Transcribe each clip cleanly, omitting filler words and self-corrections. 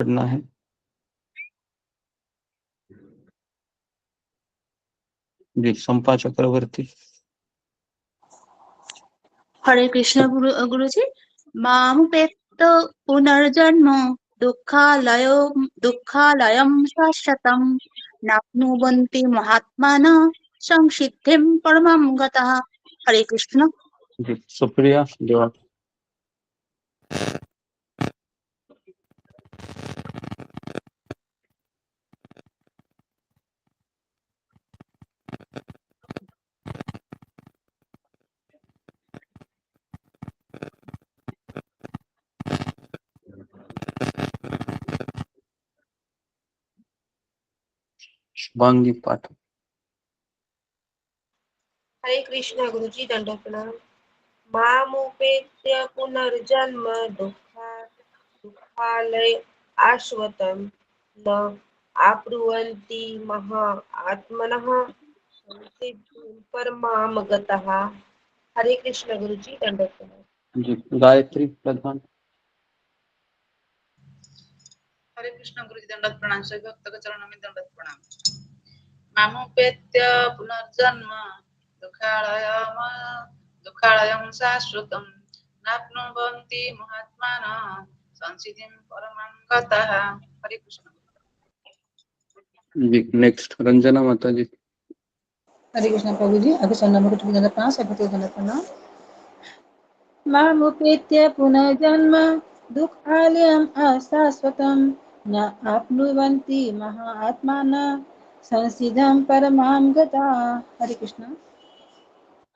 पढ़ना है। जी, संपा चक्रवर्ती। हरे कृष्ण गुरुजी। मामुपेत्य पुनर्जन्म दुःखालयं शाश्वतं नाप्नुवन्ति महात्मानः संसिद्धिं परमं गतः। हरे कृष्ण। जी, सुप्रिया जवाब। शुभांगी पाठक। हरे कृष्ण गुरुजी, दंडवत प्रणाम। मामुपेत्य पुनर्जन्म दुःखालय आश्वतं न आप्नुवन्ति महात्मनः संसिद्धिं परमां गतः। हरे कृष्ण गुरुजी, दंडवत प्रणाम। जी, गायत्री प्रधान। हरे कृष्ण गुरुजी, दंडवत प्रणाम। सभी भक्तों के चरणों में दंडवत प्रणाम। मामुपेत्य पुनर्जन्म दुःखालयं शाश्वतं नाप्नुवन्ति महात्मानः संसिद्धिं परमां गतः। हरे कृष्ण। जी, नेक्स्ट रंजना माता जी। हरे कृष्ण प्रभु जी। आगे चरणों में कुछ भी दंडवत प्रणाम, सभी को दंडवत प्रणाम। मामुपेत्य पुनर्जन्म दुःखालयम् अशाश्वतं न आप्नुवन्ति महात्मानः संसिद्धिं परमां गतः। हरे कृष्ण।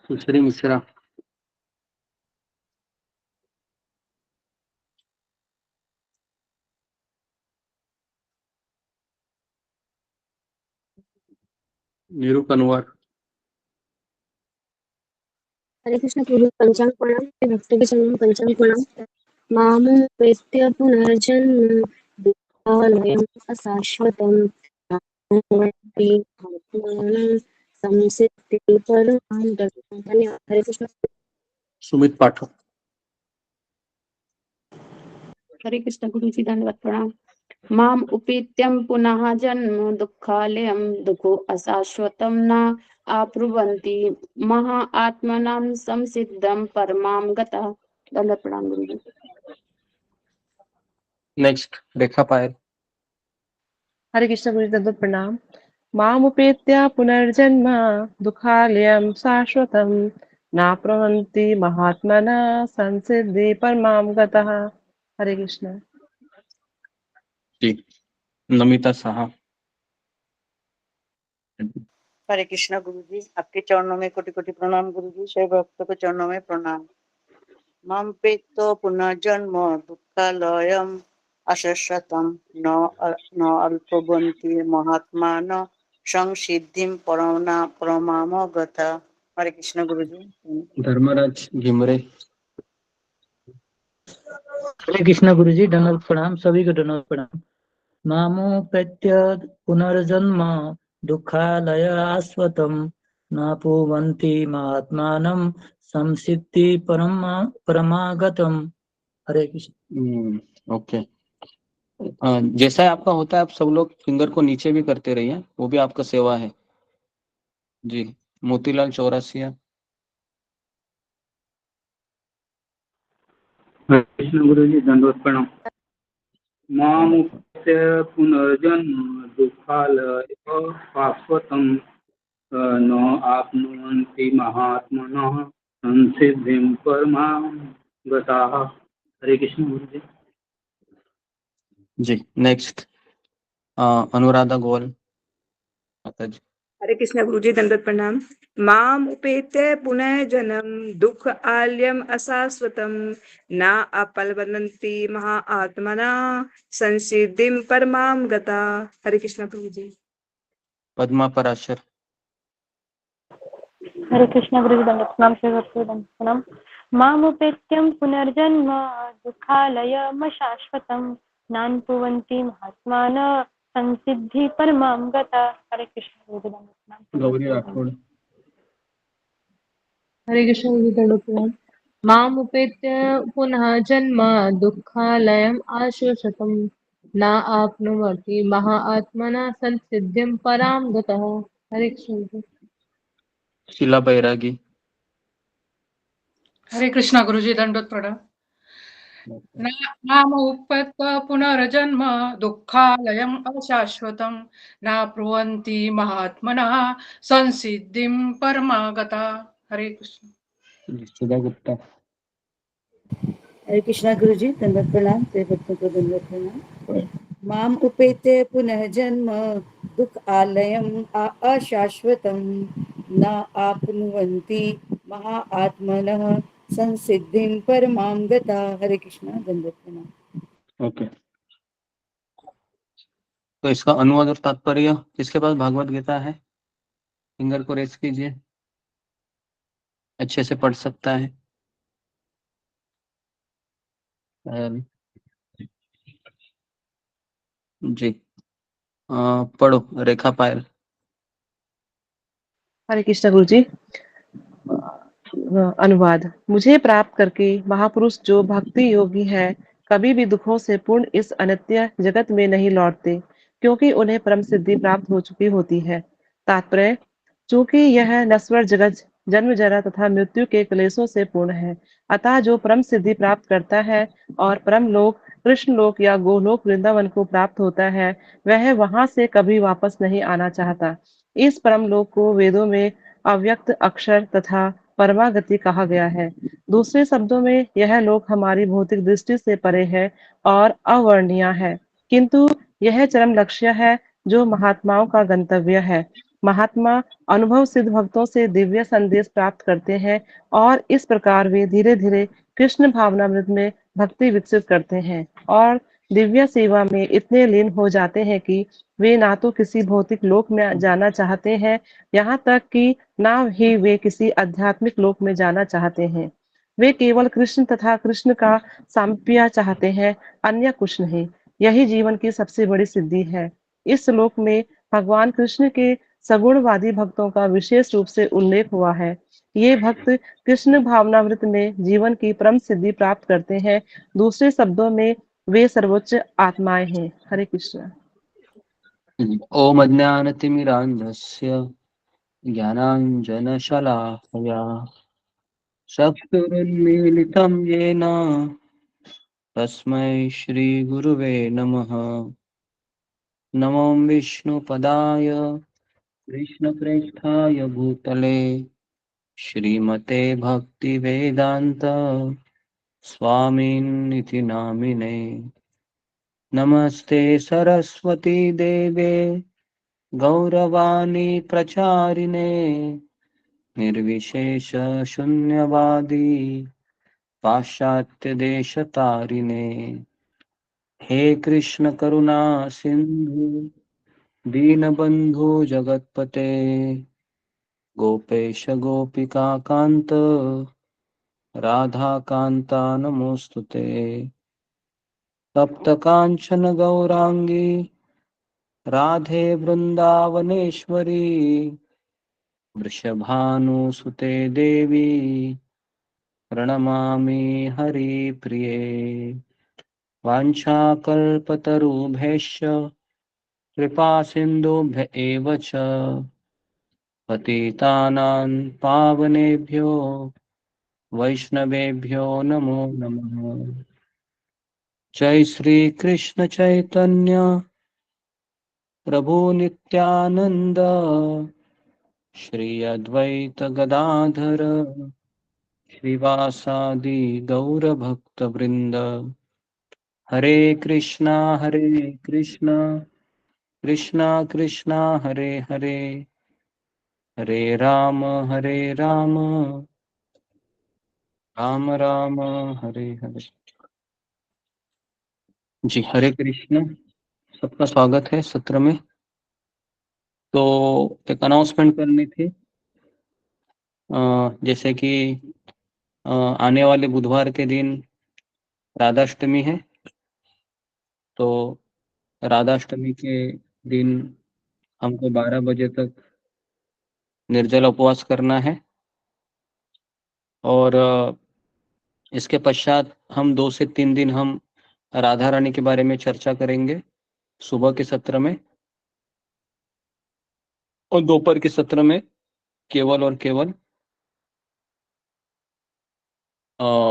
सुश्री मिश्रा। नीरू कनवर। हरे कृष्ण प्रभु। पंचांग प्रणाम। भक्तों के चरणों में पंचांग प्रणाम। मामुपेत्य पुनर्जन्म दुःखालयम् अशाश्वतं नाप्नुवन्ति महात्मानः संसिद्धिं परमां गतः। धन्यवाद। हरे कृष्ण। सुमित पाठक। हरे कृष्ण गुरुजी, दंडवत प्रणाम। माम उपेत्यं पुनः जन्म दुःखालयं दुःखो अशाश्वतं न आप्नुवन्ति महात्मनां संसिद्धं परमां गतः। दंडवत प्रणाम गुरुजी। नेक्स्ट रेखा पायल। हरे कृष्ण गुरुजी, दंडवत प्रणाम। मामुपेत्य पुनर्जन्म दुःखालयं शाश्वतं नाप्नुवन्ति महात्मनः संसिद्धि परमां गतः। हरे कृष्ण। जी, नमिता साहा। हरे कृष्ण गुरुजी, आपके चरणों में कोटि कोटि प्रणाम गुरुजी। सभी भक्तों के चरणों में प्रणाम। मम पेतो पुनर्जन्म दुःखालयम् अशाश्वतं न अल्पवन्ति महात्मानः संसिद्धिं परमां गतः। हरे कृष्ण गुरुजी। धर्मराज घिमरे। हरे कृष्ण गुरुजी, दंडवत प्रणाम। सभी को दंडवत प्रणाम। मामुपेत्य पुनर्जन्म दुःखालय आस्वतं नापुवन्ति महात्मानं संसिद्धि परमागतम्। हरे कृष्ण। ओके। जैसा आपका होता है, आप सब लोग फिंगर को नीचे भी करते रहिए, वो भी आपका सेवा है। जी, मोतीलाल चौरसिया। कृष्ण गुरु जी, दंडवत प्रणाम। मामुपेत्य पुनर्जन्म दुःखालय शाश्वतं न आप्नुवन्ति महात्मनः संसिद्धिं परमां गताः। हरे कृष्ण गुरु जी। जी, नेक्स्ट अनुराधा गोयल माता जी। हरे कृष्ण गुरुजी, दंडवत प्रणाम। माम उपेत्य पुनः जन्म दुख आल्यम अशाश्वतम ना अपलवन्ति महाआत्मना संसिद्धिं परमां गता। हरे कृष्ण प्रभु जी। पद्मा पराशर। हरे कृष्ण गुरुजी, दंडवत प्रणाम। सभी भक्तों को दंडवत प्रणाम। मामुपेत्यं पुनर्जन्म दुःखालयमशाश्वतं नानुवन्ति महात्मानः संसिद्धि परमां गतः। हरे कृष्ण गुरुजी, दंडवत प्रणाम। गौरी राठौड़। हरे कृष्ण गुरुजी, दंडवत प्रणाम। मामुपेत्य पुनः जन्म दुःखालयम् आश्वसतं न आप्नुवन्ति महात्मना संसिद्धिं परां गतः। हरे कृष्ण। शीला बैरागी। हरे कृष्णा गुरुजी, दंडवत प्रणाम। नाम उपत्य पुनर्जन्म दुःखालयम् अशाश्वतं नाप्नुवन्ति महात्मनः संसिद्धिं परमागता। हरे कृष्ण। सुधा गुप्ता। हरे कृष्णा गुरु जी, दंडवत प्रणाम। तेरे भक्तों को दंडवत प्रणाम। माम उपेत्य पुनः जन्म दुख आलयम अशाश्वतम न आपनुवन्ति महा आत्मनः संसिद्धिं परमां गता। हरे कृष्णा, दंडवत प्रणाम। ओके, तो इसका अनुवाद और तात्पर्य किसके पास भागवत गीता है? फिंगर को रेस कीजिए, अच्छे से पढ़ सकता है। जी, पढ़ो रेखा पायल। हरे कृष्ण गुरु जी। अनुवाद। मुझे प्राप्त करके महापुरुष जो भक्ति योगी है कभी भी दुखों से पूर्ण इस अनित्य जगत में नहीं लौटते, क्योंकि उन्हें परम सिद्धि प्राप्त हो चुकी होती है। तात्पर्य, चूंकि यह नश्वर जगत जन्म जरा तथा मृत्यु के क्लेशों से पूर्ण है, अतः जो परम सिद्धि प्राप्त करता है और परम लोक कृष्ण लोक या गोलोक वृंदावन को प्राप्त होता है, वह वहां से कभी वापस नहीं आना चाहता। इस परम लोक को वेदों में अव्यक्त अक्षर तथा परमागति कहा गया है। दूसरे शब्दों में यह लोक हमारी भौतिक दृष्टि से परे है और अवर्णनीय है, किंतु यह चरम लक्ष्य है जो महात्माओं का गंतव्य है। महात्मा अनुभव सिद्ध भक्तों से दिव्य संदेश प्राप्त करते हैं और इस प्रकार वे धीरे धीरे कृष्ण भावनामृत में भक्ति विकसित करते हैं और दिव्य सेवा में इतने लीन हो जाते हैं कि वे ना तो किसी भौतिक लोक में जाना चाहते हैं, यहाँ तक कि ना ही वे किसी आध्यात्मिक लोक में जाना चाहते हैं। वे केवल कृष्ण तथा कृष्ण का सामीप्य चाहते हैं, अन्य कुछ नहीं। यही जीवन की सबसे बड़ी सिद्धि है। इस श्लोक में भगवान कृष्ण के सगुणवादी भक्तों का विशेष रूप से उल्लेख हुआ है। ये भक्त कृष्ण भावनामृत में जीवन की परम सिद्धि प्राप्त करते हैं। दूसरे शब्दों में वे सर्वोच्च आत्माएं हैं। हरे कृष्ण। ओम अज्ञानतिमिरान्धस्य ज्ञानाञ्जनशलाकया चक्षुरुन्मीलितं येन तस्मै श्रीगुरुवे नमः। नमो विष्णुपदाय कृष्णप्रेष्ठाय भूतले श्रीमते भक्तिवेदान्त स्वामिनिति नामिने। नमस्ते सरस्वती देवे गौरवाणी प्रचारिणे निर्विशेष शून्यवादी पाश्चात्य देशतारिणे। हे कृष्ण करुणा सिंधु दीनबंधु जगतपते गोपेश गोपिका कांत राधा कांता नमोस्तुते। तप्त कांचन गौरांगी राधे वृंदावनेश्वरी वृषभानुसुते देवी प्रणमामि हरिप्रिये। वाञ्छाकल्पतरुभ्यश्च कृपा सिन्धुभ्य एव च पतितानां पावनेभ्यो वैष्णवेभ्यो नमो नमः। जय श्री कृष्ण चैतन्य प्रभु नित्यानंद श्री अद्वैत गदाधर श्रीवासादि गौर भक्त वृंद। हरे कृष्णा कृष्णा कृष्णा हरे हरे, हरे राम राम राम हरे हरे। जी हरे कृष्ण, सबका स्वागत है सत्र में। तो एक अनाउंसमेंट करनी थी, जैसे कि आने वाले बुधवार के दिन राधाष्टमी है, तो राधाष्टमी के दिन हमको 12 बजे तक निर्जला उपवास करना है और इसके पश्चात हम 2 से 3 दिन हम राधा रानी के बारे में चर्चा करेंगे सुबह के सत्र में, और दोपहर के सत्र में केवल और केवल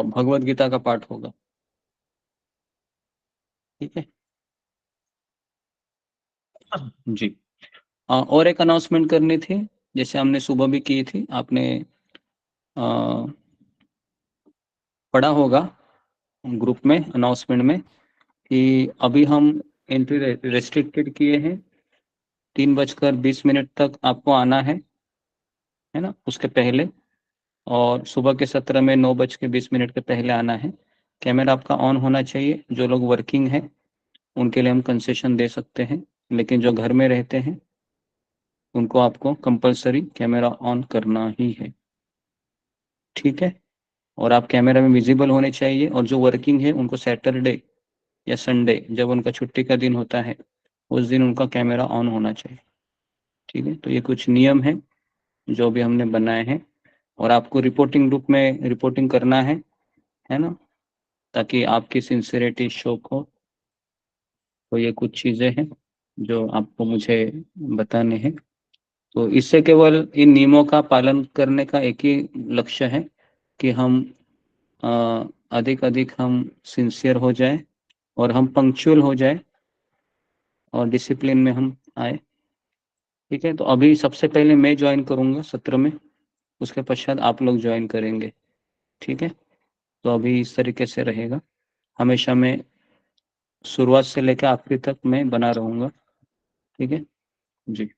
भगवत गीता का पाठ होगा। ठीक है जी। और एक अनाउंसमेंट करनी थी, जैसे हमने सुबह भी की थी, आपने पढ़ा होगा ग्रुप में अनाउंसमेंट में कि अभी हम एंट्री रेस्ट्रिक्टेड किए हैं, 3:20 तक आपको आना है ना, उसके पहले, और सुबह के सत्र में 9:20 के पहले आना है। कैमरा आपका ऑन होना चाहिए। जो लोग वर्किंग है उनके लिए हम कंसेशन दे सकते हैं, लेकिन जो घर में रहते हैं उनको आपको कंपलसरी कैमरा ऑन करना ही है। ठीक है, और आप कैमरा में विजिबल होने चाहिए, और जो वर्किंग है उनको सैटरडे या संडे जब उनका छुट्टी का दिन होता है उस दिन उनका कैमरा ऑन होना चाहिए। ठीक है, तो ये कुछ नियम है जो भी हमने बनाए हैं, और आपको रिपोर्टिंग ग्रुप में रिपोर्टिंग करना है ना, ताकि आपकी सिंसियरिटी शो हो। तो ये कुछ चीज़ें हैं जो आपको मुझे बताने हैं। तो इससे केवल इन नियमों का पालन करने का एक ही लक्ष्य है कि हम अधिक अधिक हम सिंसियर हो जाए और हम पंक्चुअल हो जाए और डिसिप्लिन में हम आए। ठीक है, तो अभी सबसे पहले मैं ज्वाइन करूंगा सत्र में, उसके पश्चात आप लोग ज्वाइन करेंगे। ठीक है, तो अभी इस तरीके से रहेगा। हमेशा मैं शुरुआत से लेकर आखिरी तक मैं बना रहूंगा। ठीक है जी।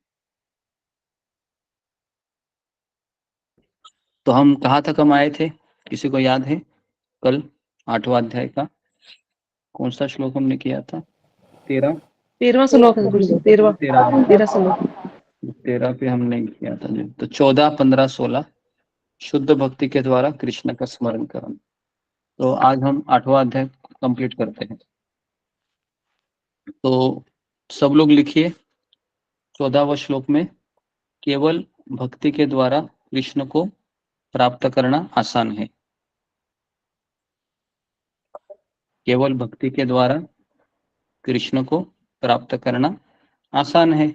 तो हम कहाँ तक हम आए थे, किसी को याद है? कल 8वां अध्याय का कौन सा श्लोक हमने किया था? 13वां श्लोक है गुरुजी, 13 श्लोक। 13 पे हम नहीं किया था जी। तो 14, 15, 16 शुद्ध भक्ति के द्वारा कृष्ण का स्मरण करना। तो आज हम 8वां अध्याय कंप्लीट करते हैं। तो सब लोग लिखिए 14वां श्लोक में, केवल भक्ति के द्वारा कृष्ण को प्राप्त करना आसान है। केवल भक्ति के द्वारा कृष्ण को प्राप्त करना आसान है।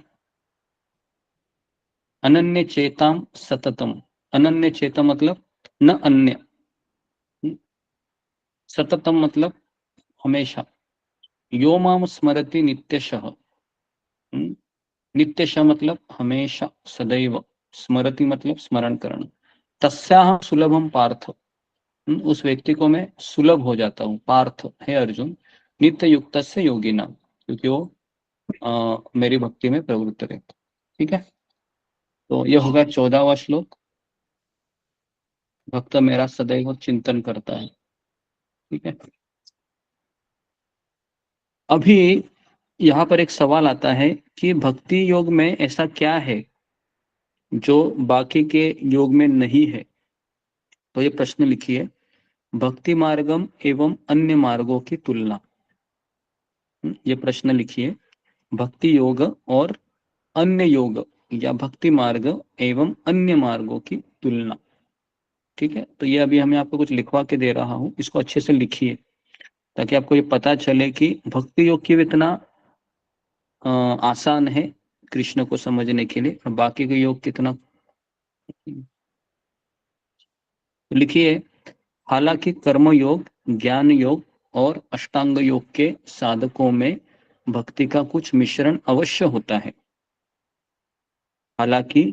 अनन्य चेताम सततम, अनन्य चेता मतलब न अन्य, सततम मतलब हमेशा। यो माम स्मरति नित्यशः, नित्यशः मतलब हमेशा सदैव, स्मरति मतलब स्मरण करना। तस्याह सुलभम पार्थ, उस व्यक्ति को मैं सुलभ हो जाता हूँ। पार्थ है अर्जुन, नित्य युक्त से योगिना, क्योंकि वो मेरी भक्ति में प्रवृत्त रहता। ठीक है, तो ये होगा 14वां श्लोक। भक्त मेरा सदैव चिंतन करता है। ठीक है, अभी यहाँ पर एक सवाल आता है कि भक्ति योग में ऐसा क्या है जो बाकी के योग में नहीं है। तो ये प्रश्न लिखिए, भक्ति मार्गम एवं अन्य मार्गों की तुलना। ये प्रश्न लिखिए, भक्ति योग और अन्य योग या भक्ति मार्ग एवं अन्य मार्गों की तुलना। ठीक है, तो ये अभी हमें आपको कुछ लिखवा के दे रहा हूं, इसको अच्छे से लिखिए ताकि आपको ये पता चले कि भक्ति योग की इतना आसान है कृष्ण को समझने के लिए, और बाकी के योग कितना। लिखिए, हालांकि कर्म योग, ज्ञान योग और अष्टांग योग के साधकों में भक्ति का कुछ मिश्रण अवश्य होता है। हालांकि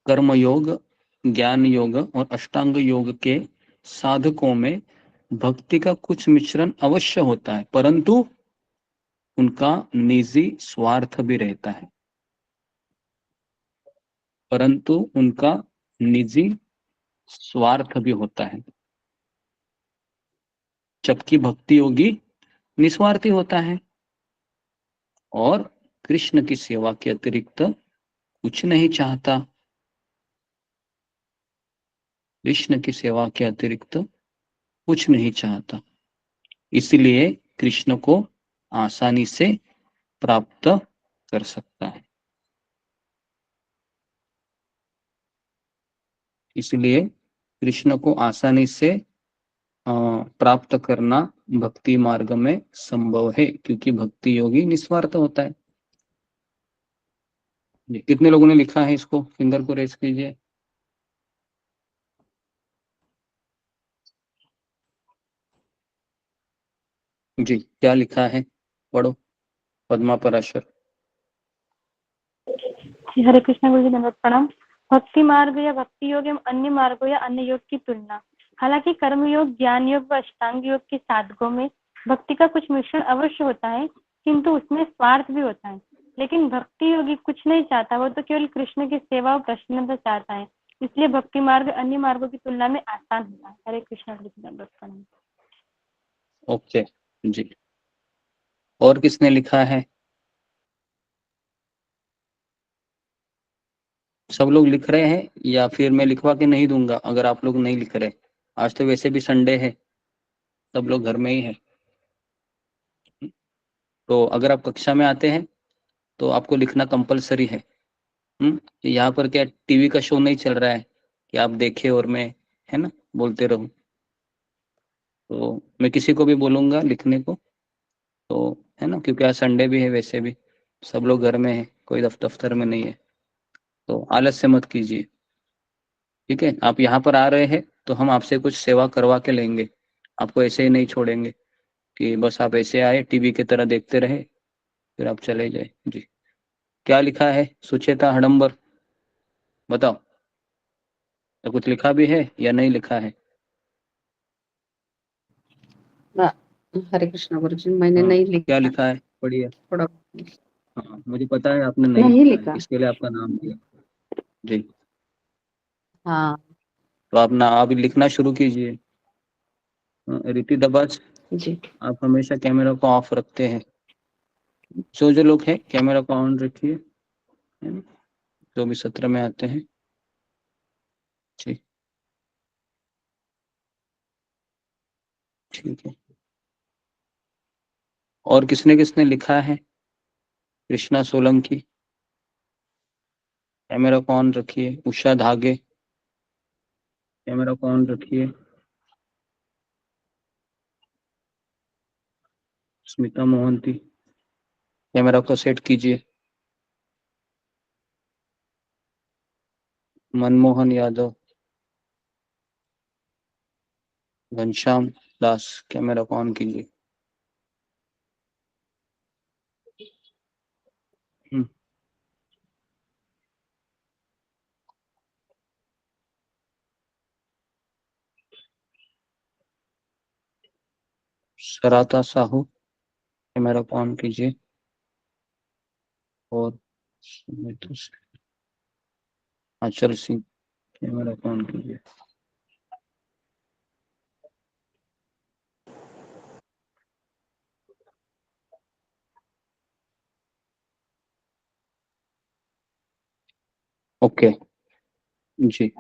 कर्म योग, ज्ञान योग और अष्टांग योग के साधकों में भक्ति का कुछ मिश्रण अवश्य होता है, परंतु उनका निजी स्वार्थ भी रहता है। परंतु उनका निजी स्वार्थ भी होता है, जबकि भक्ति योगी निस्वार्थी होता है और कृष्ण की सेवा के अतिरिक्त कुछ नहीं चाहता। कृष्ण की सेवा के अतिरिक्त कुछ नहीं चाहता, इसलिए कृष्ण को आसानी से प्राप्त कर सकता है। इसलिए कृष्ण को आसानी से प्राप्त करना भक्ति मार्ग में संभव है, क्योंकि भक्ति योगी निस्वार्थ होता है। कितने लोगों ने लिखा है इसको? फिंगर को रेस कीजिए। जी, क्या लिखा है? पढ़ो। पद्मा पराशर। जी, हरे कृष्ण गुरु जी, दंडवत प्रणाम। भक्ति मार्ग या भक्ति योग एवं अन्य मार्गों या अन्य योग की तुलना। हालांकि कर्म योग, ज्ञान योग व अष्टांग योग के साधकों में भक्ति का कुछ मिश्रण अवश्य होता है, किंतु उसमें स्वार्थ भी होता है। लेकिन भक्ति योगी कुछ नहीं चाहता, वो तो केवल कृष्ण की सेवा और प्रसन्नता चाहता है। इसलिए भक्ति मार्ग अन्य मार्गों की तुलना में आसान होता है। हरे कृष्ण गुरु जी, दंडवत प्रणाम। ओके जी। और किसने लिखा है? सब लोग लिख रहे हैं या फिर मैं लिखवा के नहीं दूंगा अगर आप लोग नहीं लिख रहे? आज तो वैसे भी संडे है, सब लोग घर में ही है। तो अगर आप कक्षा में आते हैं तो आपको लिखना कंपलसरी है। यहाँ पर क्या टीवी का शो नहीं चल रहा है कि आप देखे और मैं, है ना, बोलते रहूं। तो मैं किसी को भी बोलूंगा लिखने को, तो है ना, क्योंकि आज संडे भी है, वैसे भी सब लोग घर में है, कोई दफ्तर में नहीं है, तो आलस से मत कीजिए। ठीक है, आप यहाँ पर आ रहे हैं तो हम आपसे कुछ सेवा करवा के लेंगे, आपको ऐसे ही नहीं छोड़ेंगे कि बस आप ऐसे आए टीवी की तरह देखते रहे फिर आप चले जाए। जी, क्या लिखा है सुचेता हडम्बर? बताओ, तो कुछ लिखा भी है या नहीं लिखा है? हरे कृष्ण गुरु जी, मैंने नहीं लिखा। क्या लिखा है? पढ़िए। थोड़ा हाँ, मुझे पता है आपने नहीं नहीं लिखा है, लिखा। इसके लिए आपका नाम दिया। जी, हाँ तो आप ना अभी लिखना शुरू कीजिए। रीति दबाज जी। आप हमेशा कैमरा को ऑफ रखते हैं। जो लोग हैं कैमरा को ऑन रखिए, है ना, जो भी सत्र में आते हैं। जी, ठीक है। और किसने किसने लिखा है? कृष्णा सोलंकी, कैमरा को ऑन रखिए। उषा धागे, कैमरा को ऑन रखिए। स्मिता मोहंती, कैमरा को सेट कीजिए। मनमोहन यादव, घनश्याम दास, कैमरा को ऑन कीजिए। सराता साहू, कैमरा को ऑन कीजिए। और आंचल सिंह, कैमरा को ऑन कीजिए। ओके जी,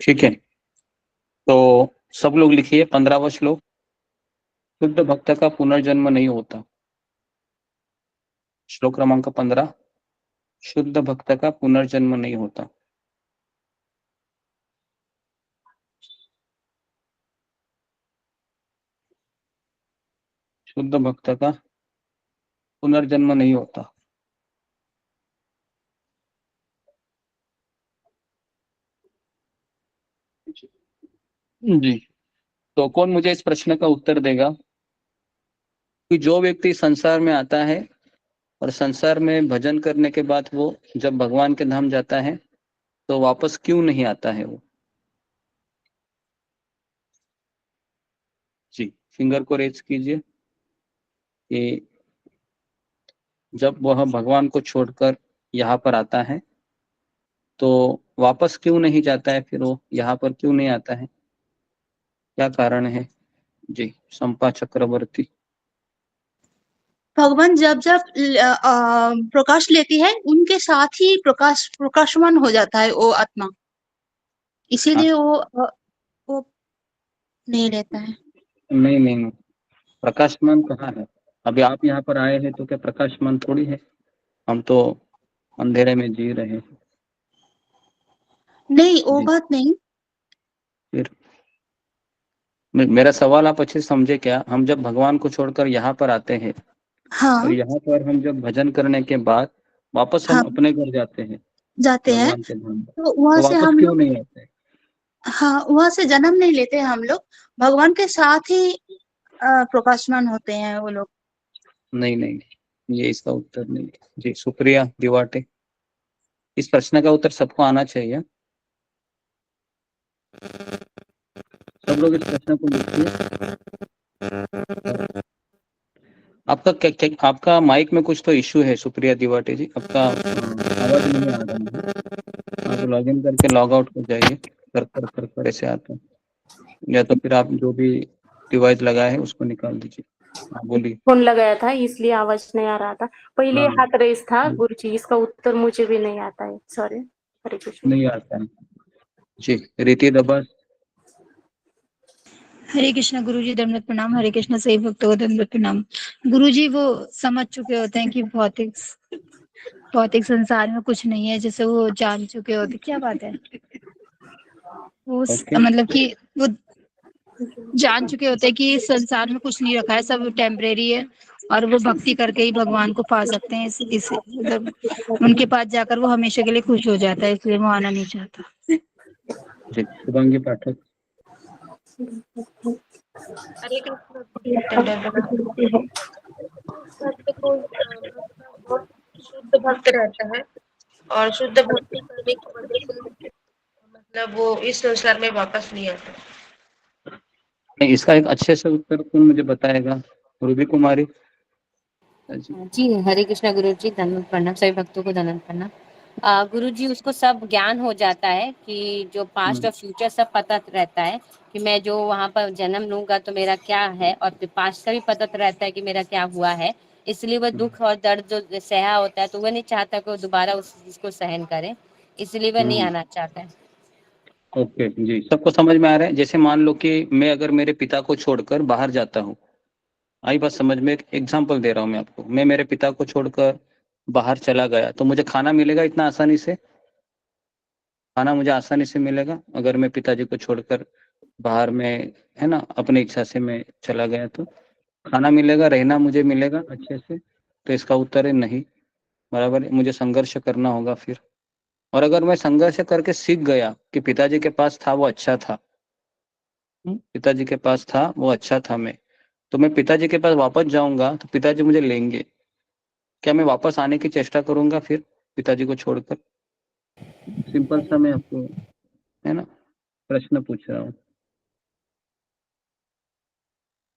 ठीक है। तो सब लोग लिखिए 15वां श्लोक। शुद्ध भक्त का पुनर्जन्म नहीं होता। श्लोक क्रमांक 15, शुद्ध भक्त का पुनर्जन्म नहीं होता। शुद्ध भक्त का पुनर्जन्म नहीं होता। जी, तो कौन मुझे इस प्रश्न का उत्तर देगा कि जो व्यक्ति संसार में आता है और संसार में भजन करने के बाद वो जब भगवान के धाम जाता है तो वापस क्यों नहीं आता है वो? जी, फिंगर को रेज कीजिए कि जब वह भगवान को छोड़कर यहाँ पर आता है तो वापस क्यों नहीं जाता है, फिर वो यहाँ पर क्यों नहीं आता है, क्या कारण है? जी, संपा चक्रवर्ती। भगवान जब जब प्रकाश लेती है उनके साथ ही प्रकाशमान हो जाता है वो आत्मा, इसीलिए वो नहीं रहता है। नहीं नहीं नहीं, प्रकाशमान कहाँ है? अभी आप यहाँ पर आए हैं तो क्या प्रकाशमान थोड़ी है, हम तो अंधेरे में जी रहे हैं। नहीं, वो जी, बात नहीं। फिर मेरा सवाल आप अच्छे से समझे क्या? हम जब भगवान को छोड़कर यहाँ पर आते हैं और हाँ, यहाँ पर हम जब भजन करने के बाद वापस हम हाँ, अपने घर जाते हैं जाते हैं, भगवान के धाम पर, तो वहां तो से वापस हम क्यों लोग, नहीं आते? हाँ, वहां से जन्म नहीं लेते हम लोग, भगवान के साथ ही प्रकाशमान होते हैं वो लोग। नहीं नहीं, ये इसका उत्तर नहीं है। जी शुक्रिया दिवाटे, इस प्रश्न का उत्तर सबको आना चाहिए। सब लोग इस प्रश्न को लिखिए। आपका आपका माइक में कुछ तो इश्यू है सुप्रिया दिवाटे जी, आपका आवाज नहीं आ रहा है। आप लॉग इन करके लॉग आउट हो जाइए, कर ऐसे आता है, या तो फिर आप जो भी डिवाइस लगाए है उसको निकाल दीजिए। हाँ बोलिए। फोन लगाया था इसलिए आवाज नहीं आ रहा था। पहले हाँ हाथ रेस था गुरुजी, इसका उत्तर मुझे भी नहीं आता है, सॉरी। हरे कृष्ण। नहीं आता है। जी रीति दबा। हरे कृष्णा गुरुजी, दंडवत प्रणाम। हरे कृष्णा सही भक्तों को दंडवत प्रणाम। गुरुजी वो समझ चुके होते हैं कि भौतिक संसार में कुछ नहीं है, जैसे वो जान चुके होते। क्या बात है, वो मतलब कि वो जान चुके होते हैं कि इस संसार में कुछ नहीं रखा है, सब टेम्परेरी है, और वो भक्ति करके ही भगवान को पा सकते हैं। इस मतलब उनके पास जाकर वो हमेशा के लिए खुश हो जाता है, इसलिए वो आना नहीं चाहता। जी शुभांगी पाठक। हरे कृष्ण भक्त को बहुत शुद्ध भक्त रहता है और शुद्ध भक्ति करने की वजह से मतलब वो इस संसार में वापस नहीं आता। नहीं, इसका एक अच्छे से उत्तर कौन मुझे बताएगा? रूबी कुमारी जी हरे कृष्णा गुरु जी, धन्यवाद प्रणाम। सभी भक्तों को धन्यवाद प्रणाम। गुरु जी उसको सब ज्ञान हो जाता है कि जो पास्ट और फ्यूचर सब पता रहता है कि मैं जो वहाँ पर जन्म लूंगा तो मेरा क्या है, और फिर पास्ट का भी पता रहता है कि मेरा क्या हुआ है। इसलिए वह दुख और दर्द जो सहा होता है तो वह नहीं चाहता कि वो दोबारा उस चीज को सहन करे, इसलिए वह नहीं आना चाहता है। ओके जी, सबको समझ में आ रहा है? जैसे मान लो कि मैं अगर मेरे पिता को छोड़कर बाहर जाता हूँ, आई बात समझ में? एक एग्जांपल दे रहा हूँ मैं आपको। मैं मेरे पिता को छोड़कर बाहर चला गया तो मुझे खाना मिलेगा इतना आसानी से? खाना मुझे आसानी से मिलेगा अगर मैं पिताजी को छोड़कर बाहर में, है ना, अपनी इच्छा से मैं चला गया तो खाना मिलेगा, रहना मुझे मिलेगा अच्छे से? तो इसका उत्तर है नहीं, बराबर है, मुझे संघर्ष करना होगा फिर। और अगर मैं संघर्ष करके सीख गया कि पिताजी के पास था वो अच्छा था, पिताजी के पास था वो अच्छा था, मैं तो मैं पिताजी के पास वापस जाऊंगा तो पिताजी मुझे लेंगे, क्या मैं वापस आने की चेष्टा करूंगा फिर पिताजी को छोड़कर? सिंपल सा मैं आपको, है ना, प्रश्न पूछ रहा हूँ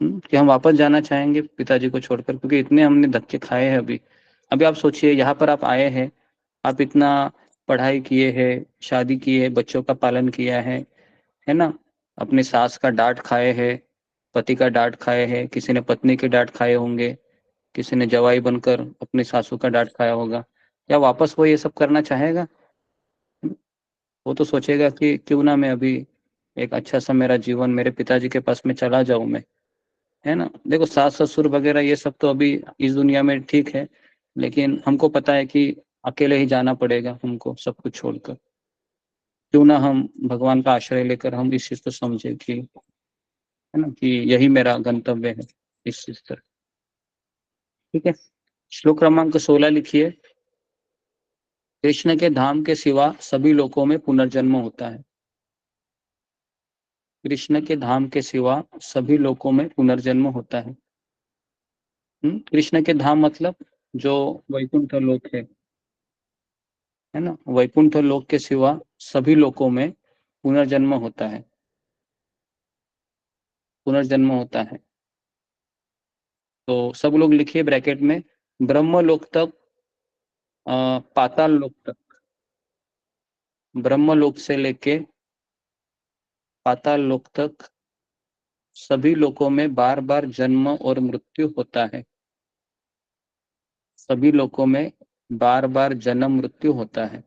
कि हम वापस जाना चाहेंगे पिताजी को छोड़कर, क्योंकि इतने हमने धक्के खाए हैं। अभी अभी आप सोचिए, यहाँ पर आप आए हैं, आप इतना पढ़ाई किए हैं, शादी की है, बच्चों का पालन किया है ना, अपने सास का डांट खाए हैं, पति का डांट खाए हैं, किसी ने पत्नी के डांट खाए होंगे, किसी ने जवाई बनकर अपने सासू का डांट खाया होगा। क्या वापस वो ये सब करना चाहेगा? वो तो सोचेगा कि क्यों ना मैं अभी एक अच्छा सा मेरा जीवन मेरे पिताजी के पास में चला जाऊं मैं, है ना। देखो सास ससुर वगैरह ये सब तो अभी इस दुनिया में ठीक है, लेकिन हमको पता है कि अकेले ही जाना पड़ेगा हमको सब कुछ छोड़कर। क्यों ना हम भगवान का आश्रय लेकर हम इस चीज को समझे कि, है ना, कि यही मेरा गंतव्य है इस चीज पर। ठीक है, श्लोक क्रमांक 16 लिखिए। कृष्ण के धाम के सिवा सभी लोकों में पुनर्जन्म होता है। कृष्ण के धाम के सिवा सभी लोकों में पुनर्जन्म होता है। कृष्ण के धाम मतलब जो वैकुंठ लोक है ना, वैकुंठ लोक के सिवा सभी लोकों में पुनर्जन्म होता है, पुनर्जन्म होता है। तो सब लोग लिखिए ब्रैकेट में, ब्रह्म लोक तक, पाताल लोक तक, ब्रह्म लोक से लेके पाताल लोक तक सभी लोकों में बार बार जन्म और मृत्यु होता है। सभी लोकों में बार बार जन्म मृत्यु होता है।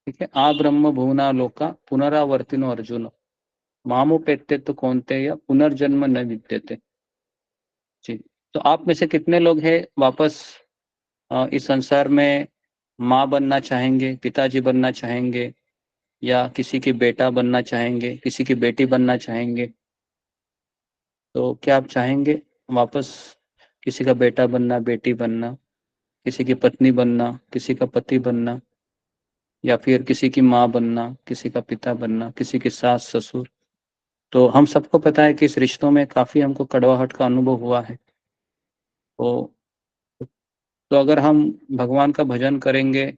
ठीक है, आ ब्रह्म भुवना लोका पुनरावर्तिनो अर्जुन मामुपेत्य तो कौन्तेय पुनर्जन्म न विद्यते। जी तो आप में से कितने लोग हैं वापस इस संसार में माँ बनना चाहेंगे, पिताजी बनना चाहेंगे, या किसी की बेटा बनना चाहेंगे, किसी की बेटी बनना चाहेंगे? तो क्या आप चाहेंगे वापस किसी का बेटा बनना, बेटी बनना, किसी की पत्नी बनना, किसी का पति बनना, या फिर किसी की माँ बनना, किसी का पिता बनना, किसी की सास ससुर? तो हम सबको पता है कि इस रिश्तों में काफी हमको कड़वाहट का अनुभव हुआ है। तो अगर हम भगवान का भजन करेंगे,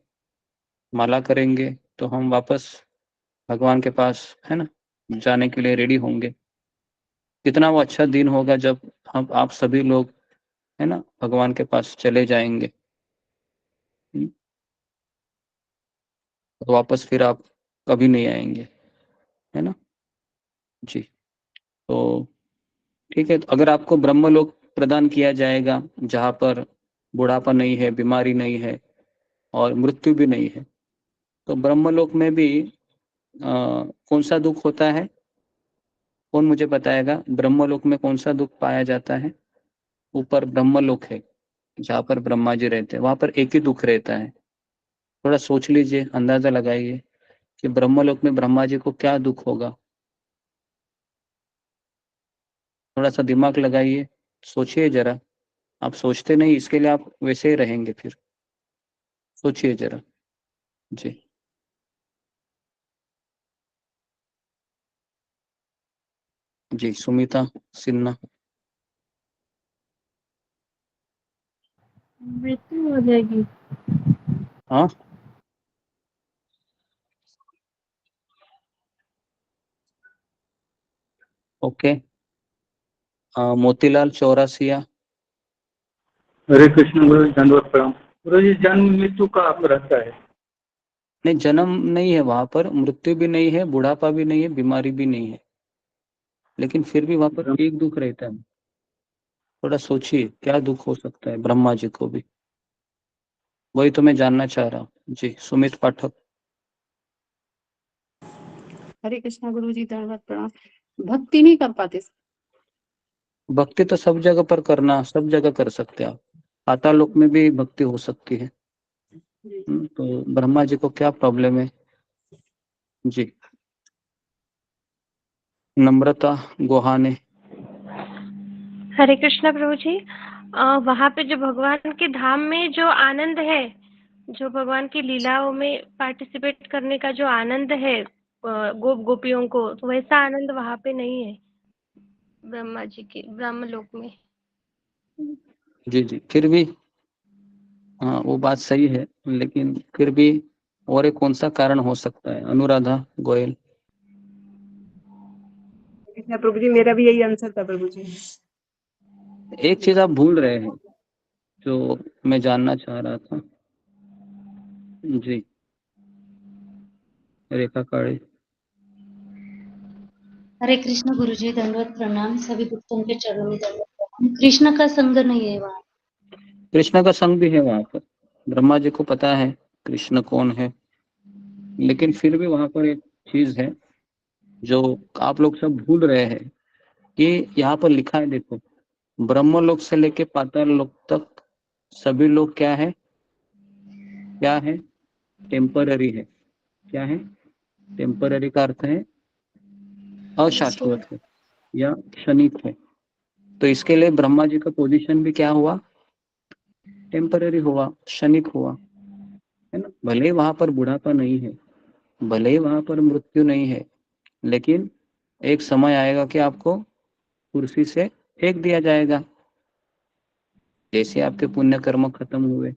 माला करेंगे, तो हम वापस भगवान के पास, है ना, जाने के लिए रेडी होंगे। कितना वो अच्छा दिन होगा जब हम आप सभी लोग, है ना, भगवान के पास चले जाएंगे। तो वापस फिर आप कभी नहीं आएंगे, है ना जी। तो ठीक है, तो अगर आपको ब्रह्मलोक प्रदान किया जाएगा जहाँ पर बुढ़ापा नहीं है, बीमारी नहीं है और मृत्यु भी नहीं है, तो ब्रह्मलोक में भी कौन सा दुख होता है? कौन मुझे बताएगा ब्रह्मलोक में कौन सा दुख पाया जाता है? ऊपर ब्रह्मलोक है जहाँ पर ब्रह्मा जी रहते हैं, वहां पर एक ही दुख रहता है। थोड़ा सोच लीजिए, अंदाजा लगाइए कि ब्रह्मलोक में ब्रह्मा जी को क्या दुख होगा। थोड़ा सा दिमाग लगाइए, सोचिए जरा। आप सोचते नहीं, इसके लिए आप वैसे ही रहेंगे। फिर सोचिए जरा जी। जी सुमिता सिन्हा। मृत्यु हो जाएगी। हाँ, ओके। मोतीलाल चौरासिया। हरे कृष्ण गुरु जी, दंडवत प्रणाम। गुरु जी, जन्म मृत्यु का आप रहता है? नहीं, जन्म नहीं है वहां पर, मृत्यु भी नहीं है, बुढ़ापा भी नहीं है, बीमारी भी नहीं है, लेकिन फिर भी वहां पर एक दुख रहता है। थोड़ा सोचिए क्या दुख हो सकता है ब्रह्मा जी को भी, वही तो मैं जानना चाह रहा हूँ जी। सुमित पाठक। हरे कृष्णा गुरु जी, धन्यवाद प्रणाम। भक्ति नहीं कर पाते। भक्ति तो सब जगह पर करना, सब जगह कर सकते हैं आप। पाताल लोक में भी भक्ति हो सकती है। तो ब्रह्मा जी को क्या प्रॉब्लम है जी? नम्रता गोहाने। हरे कृष्णा प्रभु जी, वहाँ पे जो भगवान के धाम में जो आनंद है, जो भगवान की लीलाओं में पार्टिसिपेट करने का जो आनंद है गोप गोपियों को, तो वैसा आनंद वहाँ पे नहीं है ब्रह्मा जी के ब्रह्मलोक में। जी जी, फिर भी हाँ वो बात सही है, लेकिन फिर भी और एक कौन सा कारण हो सकता है? अनुराधा गोयल। कृष्णा प्रभु जी, मेरा भी यही आंसर था प्रभु जी। एक चीज आप भूल रहे हैं जो मैं जानना चाह रहा था जी। रेखा काड़े। हरे कृष्ण गुरुजी, दंडवत प्रणाम। सभी भक्तों के चरणों में दंडवत प्रणाम। कृष्ण का संग नहीं है वहाँ। कृष्ण का संग भी है वहां पर, ब्रह्मा जी को पता है कृष्ण कौन है, लेकिन फिर भी वहां पर एक चीज है जो आप लोग सब भूल रहे हैं कि यहाँ पर लिखा है, देखो, ब्रह्मलोक से लेके पाताल लोक तक सभी लोग क्या है? क्या है? टेम्पररी है। क्या है? टेम्पररी का अर्थ है अशाश्वत है या क्षणिक है। तो इसके लिए ब्रह्मा जी का पोजीशन भी क्या हुआ? टेम्पररी हुआ, क्षणिक हुआ, है ना। भले ही वहां पर बुढ़ापा नहीं है, भले ही वहां पर मृत्यु नहीं है, लेकिन एक समय आएगा कि आपको कुर्सी से फेंक दिया जाएगा, जैसे आपके पुण्य कर्म खत्म हुए।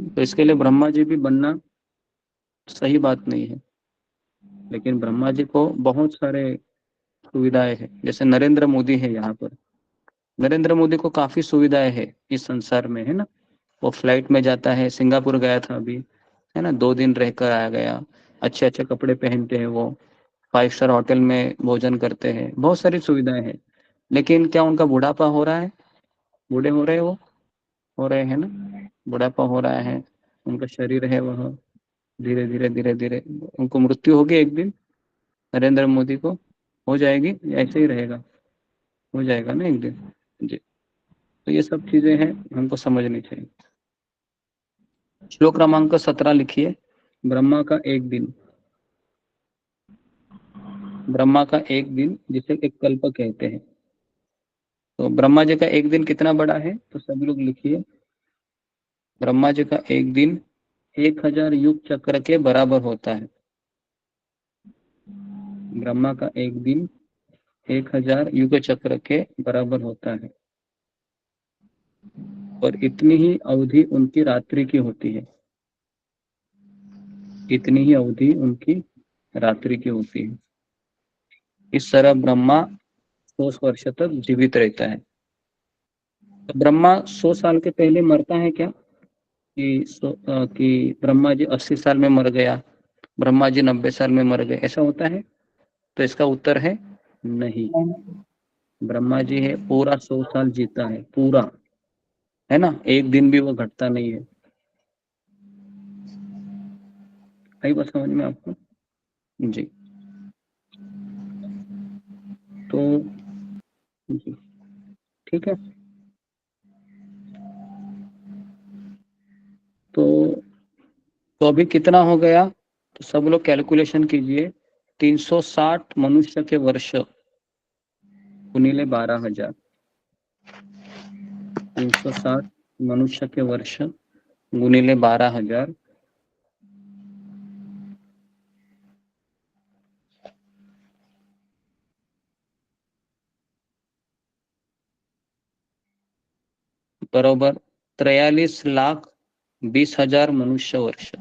तो इसके लिए ब्रह्मा जी भी बनना सही बात नहीं है। लेकिन ब्रह्मा जी को बहुत सारे सुविधाएं हैं, जैसे नरेंद्र मोदी है यहाँ पर। नरेंद्र मोदी को काफी सुविधाएं है इस संसार में, है ना। वो फ्लाइट में जाता है, सिंगापुर गया था अभी, है ना, 2 दिन रहकर आ गया। अच्छे अच्छे कपड़े पहनते हैं वो, 5 स्टार होटल में भोजन करते हैं, बहुत सारी सुविधाएं हैं। लेकिन क्या उनका बुढ़ापा हो रहा है? बूढ़े हो रहे वो हो रहे हैं ना, बुढ़ापा हो रहा है, उनका शरीर है वह धीरे धीरे धीरे धीरे उनको मृत्यु होगी एक दिन। नरेंद्र मोदी को हो जाएगी, ऐसे ही रहेगा? हो जाएगा ना एक दिन। जी, तो ये सब चीजें हैं हमको समझनी चाहिए। श्लोक क्रमांक 17 लिखिए। ब्रह्मा का एक दिन, ब्रह्मा का एक दिन जिसे एक कल्प कहते हैं। तो ब्रह्मा जी का एक दिन कितना बड़ा है, तो सब लोग लिखिए। ब्रह्मा जी का एक दिन 1000 युग चक्र के बराबर होता है। ब्रह्मा का एक दिन 1000 युग चक्र के बराबर होता है, और इतनी ही अवधि उनकी रात्रि की होती है। इतनी ही अवधि उनकी रात्रि की होती है। इस तरह ब्रह्मा 100 वर्ष तक जीवित रहता है। तो ब्रह्मा 100 साल के पहले मरता है क्या, कि ब्रह्मा जी 80 साल में मर गया, ब्रह्मा जी 90 साल में मर गए, ऐसा होता है? तो इसका उत्तर है नहीं। ब्रह्मा जी है पूरा 100 साल जीता है, पूरा, है ना, एक दिन भी वो घटता नहीं है। आई बात समझ में आपको? जी, तो जी ठीक है। तो अभी कितना हो गया, तो सब लोग कैलकुलेशन कीजिए। 360 मनुष्य के वर्ष गुणिले 12,000। 360 मनुष्य के वर्ष गुणिले 12,000 बरोबर 43,20,000 मनुष्य वर्ष।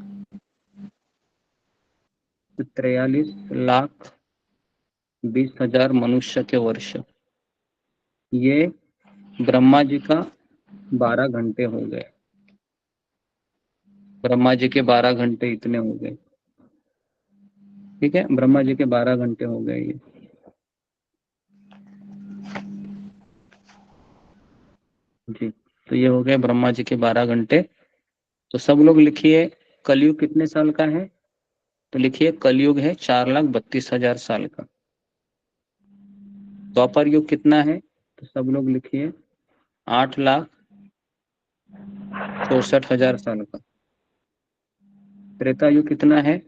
43,20,000 मनुष्य के वर्ष, ये ब्रह्मा जी का 12 घंटे हो गए। ब्रह्मा जी के 12 घंटे इतने हो गए, ठीक है, ब्रह्मा जी के 12 घंटे हो गए ये। जी, तो ये हो गए ब्रह्मा जी के 12 घंटे। तो सब लोग लिखिए कलयुग कितने साल का है, तो लिखिए कलयुग है 4,32,000 साल का। द्वापर युग कितना है, तो सब लोग लिखिए 8,64,000 साल का। त्रेता युग कितना है,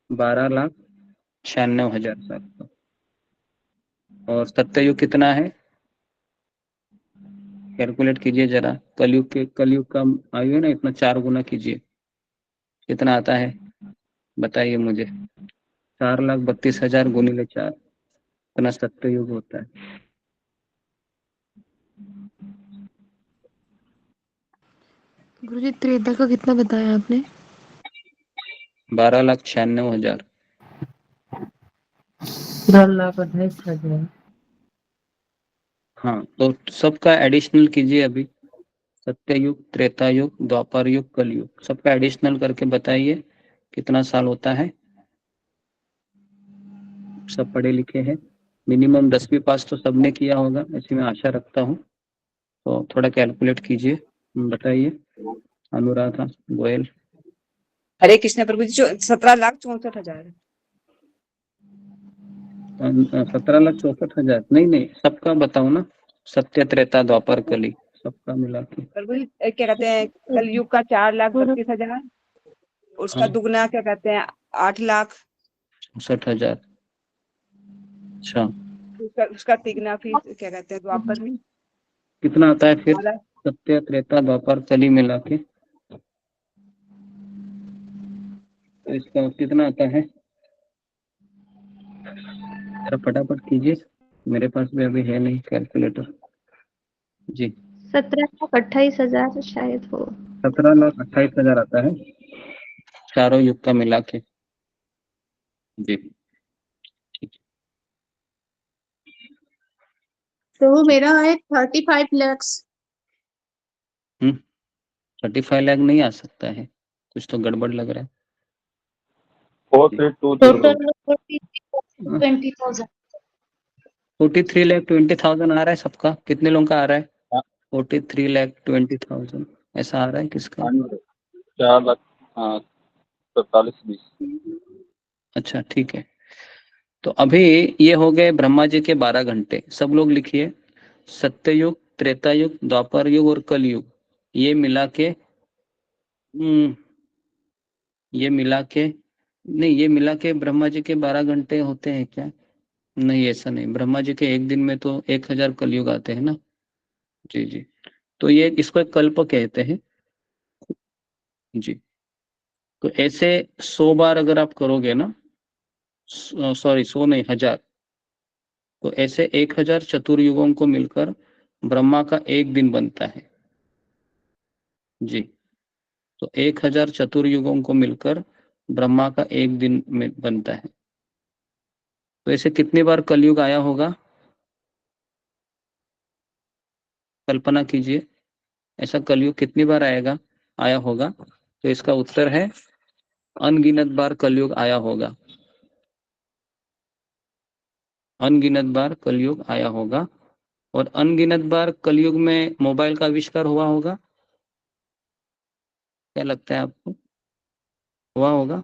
12,96,000 साल का। और सत्ययुग कितना है, कैलकुलेट कीजिए जरा। कलयुग का आयु है ना इतना, 4 गुना कीजिए, कितना आता है बताइए मुझे। 4,32,000 गुणिले 4, इतना सत्ययुग होता है। गुरुजी त्रेता का कितना बताया आपने? 12,96,000। 12,28,000। हाँ, तो सबका एडिशनल कीजिए अभी। सत्ययुग, त्रेता युग, द्वापर युग, कलयुग, सबका एडिशनल करके बताइए कितना साल होता है। सब पढ़े लिखे हैं, मिनिमम 10वीं पास तो सबने किया होगा, ऐसी मैं आशा रखता हूँ। तो थोड़ा कैलकुलेट कीजिए, बताइए। अनुराधा गोयल। हरे कृष्ण प्रभु जी, 17,64,000। 17,64,000 नहीं, सबका बताओ ना, सत्य त्रेता द्वापर कली सबका मिला के। प्रभु जी क्या कहते हैं, कलयुग का 4,32,000, उसका दुगना क्या कहते हैं 8,64,000। अच्छा, उसका तिगना फिर क्या कहते हैं द्वापर में कितना आता है फिर, सत्य त्रेता द्वापर कली मिला के, तो इसका कितना आता है, जरा फटाफट कीजिए, मेरे पास भी अभी है नहीं कैलकुलेटर। जी, 17,28,000 शायद हो। 17,28,000 आता है चारों युग का मिला के। जी, तो मेरा है 35 lakhs। 35 लाख नहीं आ सकता है, कुछ तो गड़बड़ लग रहा है। टोटल 43,20,000। 43,20,000 आ रहा है सबका, कितने लोगों का आ रहा है? 43,20,000 ऐसा आ रहा है किसका? 4,47,20। अच्छा ठीक है, तो अभी ये हो गए ब्रह्मा जी के 12 घंटे। सब लोग लिखिए सत्ययुग, त्रेता युग, द्वापर युग और कल युग, ये मिला के ये मिला के ब्रह्मा जी के 12 घंटे होते हैं क्या? नहीं, ऐसा नहीं। ब्रह्मा जी के एक दिन में तो 1000 कलयुग आते हैं ना। जी जी, तो ये इसको एक कल्प कहते हैं जी। तो ऐसे 100 बार अगर आप करोगे ना, सॉरी 100 नहीं 1000, तो ऐसे 1000 चतुर्युगों को मिलकर ब्रह्मा का एक दिन बनता है जी। तो 1000 चतुर्युगों को मिलकर ब्रह्मा का एक दिन में बनता है। तो ऐसे कितनी बार कलयुग आया होगा? कल्पना कीजिए, ऐसा कलयुग कितनी बार आया होगा? तो इसका उत्तर है अनगिनत बार कलयुग आया होगा। अनगिनत बार कलयुग आया होगा। और अनगिनत बार कलयुग में मोबाइल का आविष्कार हुआ होगा। क्या लगता है आपको? हुआ होगा?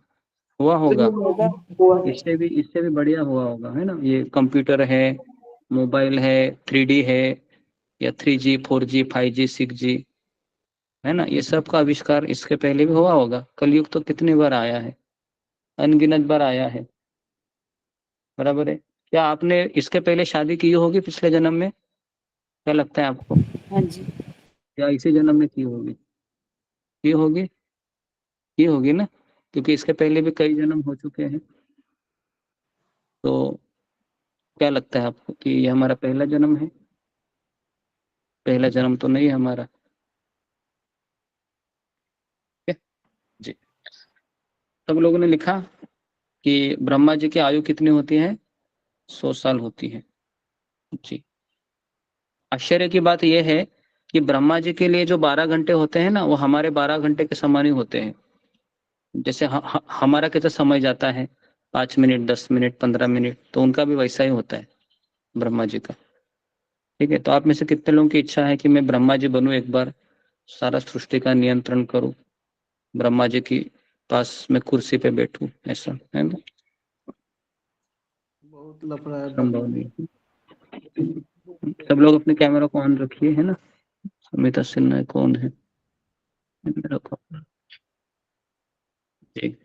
हुआ होगा। इससे भी बढ़िया हुआ होगा, है ना। ये कंप्यूटर है, मोबाइल है, 3D है, या 3G 4G 5G 6G, है ना। ये सब का आविष्कार इसके पहले भी हुआ होगा। कलयुग तो कितनी बार आया है? अनगिनत बार आया है, बराबर है। क्या आपने इसके पहले शादी की होगी पिछले जन्म में? क्या लगता है आपको? हाँ जी। या इसी जन्म में की होगी? की होगी, की होगी ना, क्योंकि इसके पहले भी कई जन्म हो चुके हैं। तो क्या लगता है आपको कि ये हमारा पहला जन्म है? पहला जन्म तो नहीं है हमारा। जी, सब लोगों ने लिखा कि ब्रह्मा जी की आयु कितनी होती है? 100 साल होती है जी। आश्चर्य की बात यह है कि ब्रह्मा जी के लिए जो 12 घंटे होते हैं ना, वो हमारे 12 घंटे के समान ही होते हैं। जैसे हमारा कैसा समय जाता है, 5 मिनट 10 मिनट 15 मिनट, तो उनका भी वैसा ही होता है ब्रह्मा जी का। ठीक है, तो आप में से कितने लोगों की इच्छा है कि मैं ब्रह्मा जी बनूं, एक बार सारा सृष्टि का नियंत्रण करूं, ब्रह्मा जी की पास में कुर्सी पे बैठूं, ऐसा है ना? बहुत लफड़ा है संभव नहीं। सब लोग अपने कैमरा को ऑन रखिए, है ना। समिता सिन्हा कौन है? मेरा को जी।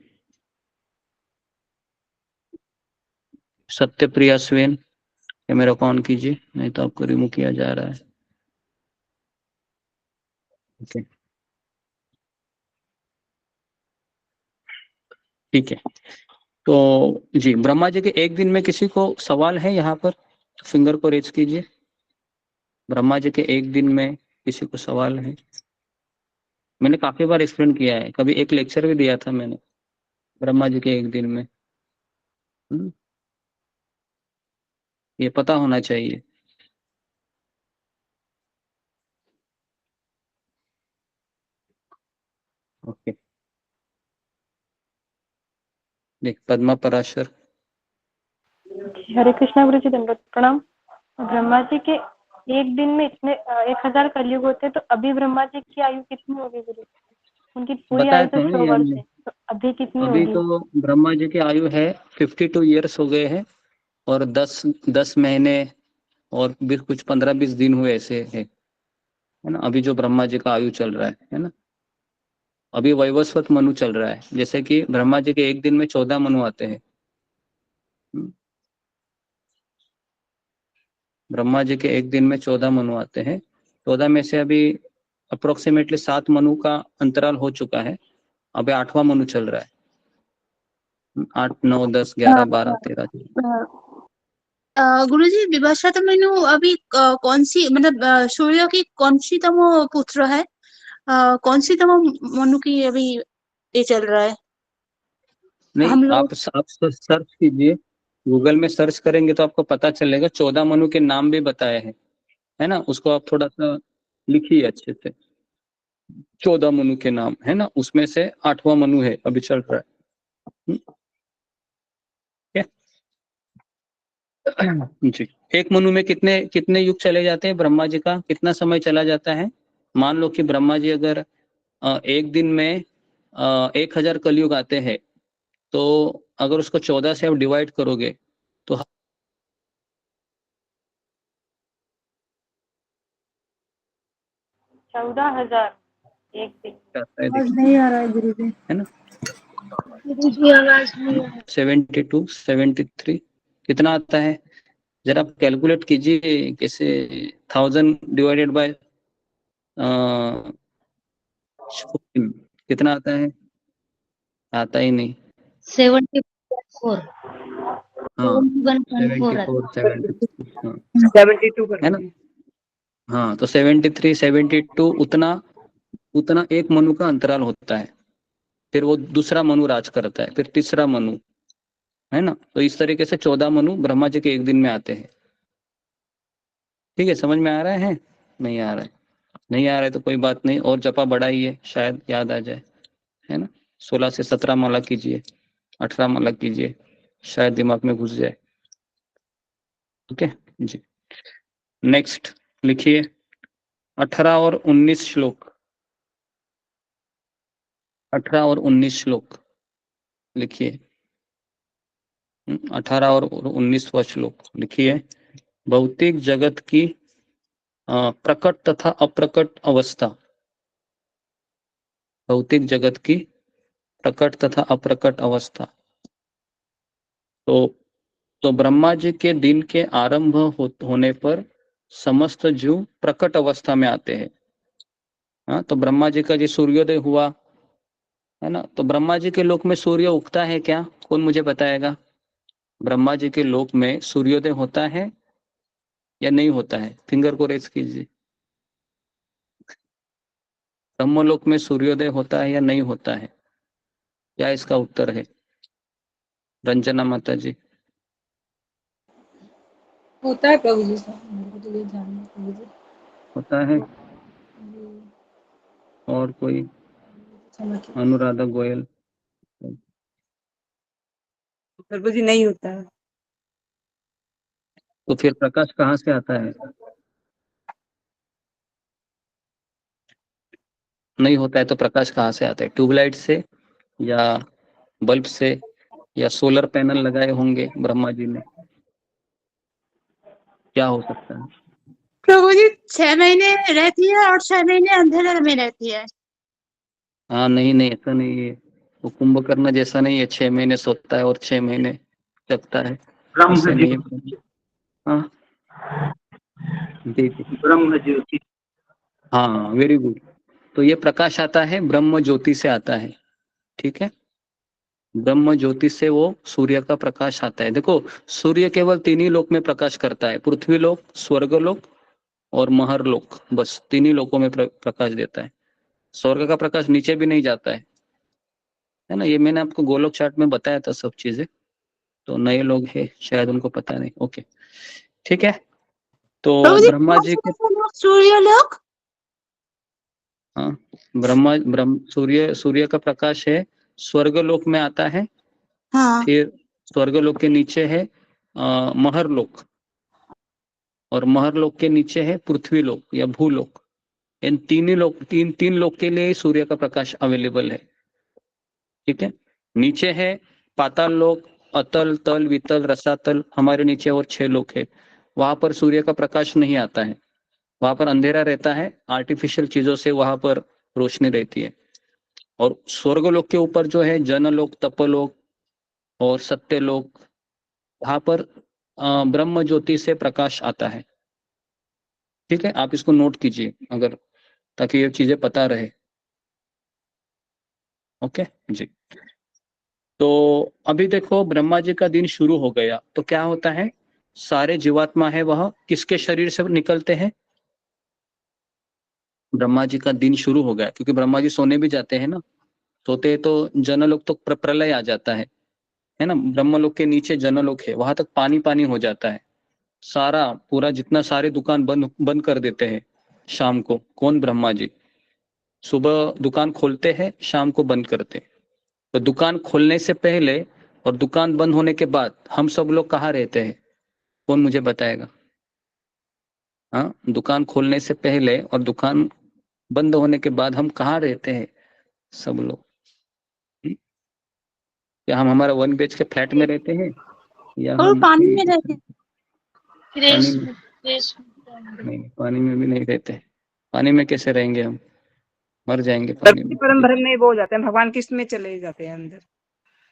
सत्यप्रिया स्वेन, कैमरा को ऑन कीजिए, नहीं तो आपको रिमूव किया जा रहा है। ओके, ठीक है। तो जी, ब्रह्मा जी के एक दिन में किसी को सवाल है यहाँ पर? फिंगर को रेज कीजिए। ब्रह्मा जी के एक दिन में किसी को सवाल है? मैंने काफी बार एक्सप्लेन किया है, कभी एक लेक्चर भी दिया था मैंने ब्रह्मा जी के एक दिन में। ये पता होना चाहिए। ओके, देख पद्मा पराशर। हरे कृष्णा गुरु जी, दंडवत प्रणाम। ब्रह्मा जी के एक दिन में इतने 1000 कलयुग होते, तो अभी ब्रह्मा जी की आयु कितनी होगी गुरु? उनकी पूरी बताया आयु तो तो 100 है वर्ष ये। है, तो अभी कितनी अभी होगी? तो ब्रह्मा जी की आयु है 52 ईयर्स हो गए हैं, और 10 महीने और भी कुछ 15-20 दिन हुए ऐसे है ना। अभी जो ब्रह्मा जी का आयु चल रहा है ना। अभी वैवस्वत मनु चल रहा है, जैसे कि ब्रह्मा जी के एक दिन में 14 मनु आते हैं। ब्रह्मा जी के एक दिन में 14 मनु आते हैं। 14 में से अभी अप्रोक्सीमेटली 7 मनु का अंतराल हो चुका है। अभी 8वां मनु चल रहा है। 8 9 10 11 12 13। गुरुजी, विभाषा मनु अभी कौन सी, मतलब सूर्य की कौन सी तम पुत्र है? कौन सी तम मनु की अभी ये चल रहा है? नहीं, हम लोग आप सर्च कीजिए, गूगल में सर्च करेंगे तो आपको पता चलेगा। 14 मनु के नाम भी बताए हैं, है ना। उसको आप थोड़ा सा लिखिए अच्छे से। 14 मनु के नाम, है ना, उसमें से 8वां मनु है अभी चल रहा है। जी, एक मनु में कितने कितने युग चले जाते हैं? ब्रह्मा जी का कितना समय चला जाता है? मान लो कि ब्रह्मा जी अगर एक दिन में 1000 कलयुग आते हैं, तो अगर उसको 14 से आप डिवाइड करोगे तो 14,000 एक दिन। आवाज नहीं आ रहा है गुरुजी, है ना? गुरुजी आवाज नहीं आ रहा। 72, 73 कितना आता है? जरा आप कैलकुलेट कीजिए कैसे। 1000 डिवाइडेड बाय कितना आता है? आता ही नहीं। 74 हाँ 71.4 72 है ना? हाँ तो 73, 72 उतना एक मनु का अंतराल होता है। फिर वो दूसरा मनु राज करता है, फिर तीसरा मनु, है ना? तो इस तरीके से 14 मनु ब्रह्मा जी के एक दिन में आते हैं। ठीक है, समझ में आ रहा है? नहीं आ रहा है? नहीं आ रहा है तो कोई बात नहीं, और जपा बढ़ाइए, शायद याद आ जाए, है ना? 16 से 17 माला कीजिए, 18 माला कीजिए, शायद दिमाग में घुस जाए। ओके जी, नेक्स्ट लिखिए 18 और 19 श्लोक। 18 और 19 श्लोक लिखिए। 18 और 19वां श्लोक लिखिए। भौतिक जगत की प्रकट तथा अप्रकट अवस्था। भौतिक जगत की प्रकट तथा अप्रकट अवस्था। तो ब्रह्मा जी के दिन के आरंभ होने पर समस्त जीव प्रकट अवस्था में आते हैं। हाँ, तो ब्रह्मा जी का जो सूर्योदय हुआ, है ना? तो ब्रह्मा जी के लोक में सूर्य उगता है क्या? कौन मुझे बताएगा? ब्रह्मा जी के लोक में सूर्योदय होता है या नहीं होता है? फिंगर को रेस कीजिए। ब्रह्मलोक में सूर्योदय होता है या नहीं होता है? क्या इसका उत्तर है? रंजना माता जी। होता है प्रभु जी, साहब मेरे को तो ये जानना है प्रभु जी। होता है। जी, और कोई? क्षमा कीजिए। अनुराधा गोयल। प्रभु जी नहीं होता है। तो फिर प्रकाश कहाँ से आता है? नहीं होता है तो प्रकाश कहाँ से आता है? ट्यूबलाइट से या बल्ब से या सोलर पैनल लगाए होंगे ब्रह्मा जी ने? क्या हो सकता है? प्रभु जी 6 महीने रहती है और 6 महीने अंधेरे में रहती है। हाँ नहीं ऐसा नहीं है, वो कुंभकर्ण जैसा नहीं है, 6 महीने सोता है और 6 महीने जगता है, ऐसे नहीं है। हाँ जी जी, ब्रह्म ज्योति। हाँ वेरी गुड। तो ये प्रकाश आता है ब्रह्म ज्योति से आता है। ठीक है, ब्रह्म ज्योति से वो सूर्य का प्रकाश आता है। देखो, सूर्य केवल 3 ही लोक में प्रकाश करता है, पृथ्वी लोक, स्वर्ग लोक और महर लोक। बस 3 ही लोकों में प्रकाश देता है। स्वर्ग का प्रकाश नीचे भी नहीं जाता है ना? ये मैंने आपको गोलोक चार्ट में बताया था सब चीजें, तो नए लोग हैं शायद उनको पता नहीं। ओके ठीक है, तो प्रभु जी ब्रह्मा जी के सूर्यलोक। हाँ, सूर्य का प्रकाश है स्वर्ग लोक में आता है। हाँ। फिर स्वर्ग लोक के नीचे है महर लोक, और महर लोक के नीचे है पृथ्वी लोक या भूलोक। इन तीन लोक के लिए सूर्य का प्रकाश अवेलेबल है। ठीक है, नीचे है पाताल लोक, अतल, तल, वितल, रसातल, हमारे नीचे और 6 लोक है। वहां पर सूर्य का प्रकाश नहीं आता है, वहां पर अंधेरा रहता है, आर्टिफिशियल चीजों से वहां पर रोशनी रहती है। और स्वर्ग लोक के ऊपर जो है जनलोक, तपलोक और सत्यलोक, वहां पर ब्रह्म ज्योति से प्रकाश आता है। ठीक है, आप इसको नोट कीजिए अगर, ताकि ये चीजें पता रहे। ओके जी, तो अभी देखो ब्रह्मा जी का दिन शुरू हो गया, तो क्या होता है? सारे जीवात्मा है वह किसके शरीर से निकलते हैं? ब्रह्मा जी का दिन शुरू हो गया, क्योंकि ब्रह्मा जी सोने भी जाते हैं ना। सोते तो जनलोक तो प्रलय आ जाता है ना? ब्रह्मलोक के नीचे जनलोक है, वहां तक पानी पानी हो जाता है। सारा पूरा जितना सारे दुकान बंद कर देते हैं शाम को। कौन? ब्रह्मा जी। सुबह दुकान खोलते हैं, शाम को बंद करते हैं। तो दुकान खोलने से पहले और दुकान बंद होने के बाद हम सब लोग कहाँ रहते हैं? कौन मुझे बताएगा? हाँ, दुकान खोलने से पहले और दुकान बंद होने के बाद हम कहाँ रहते हैं सब लोग? क्या हम हमारा 1 BHK के फ्लैट में रहते हैं या और हम पानी में रहते हैं। पानी में? नहीं, पानी में भी नहीं रहते। पानी में कैसे रहेंगे हम, मर जाएंगे पानी में। परम भ्रम में वो हो जाते हैं, भगवान किस में चले जाते हैं अंदर।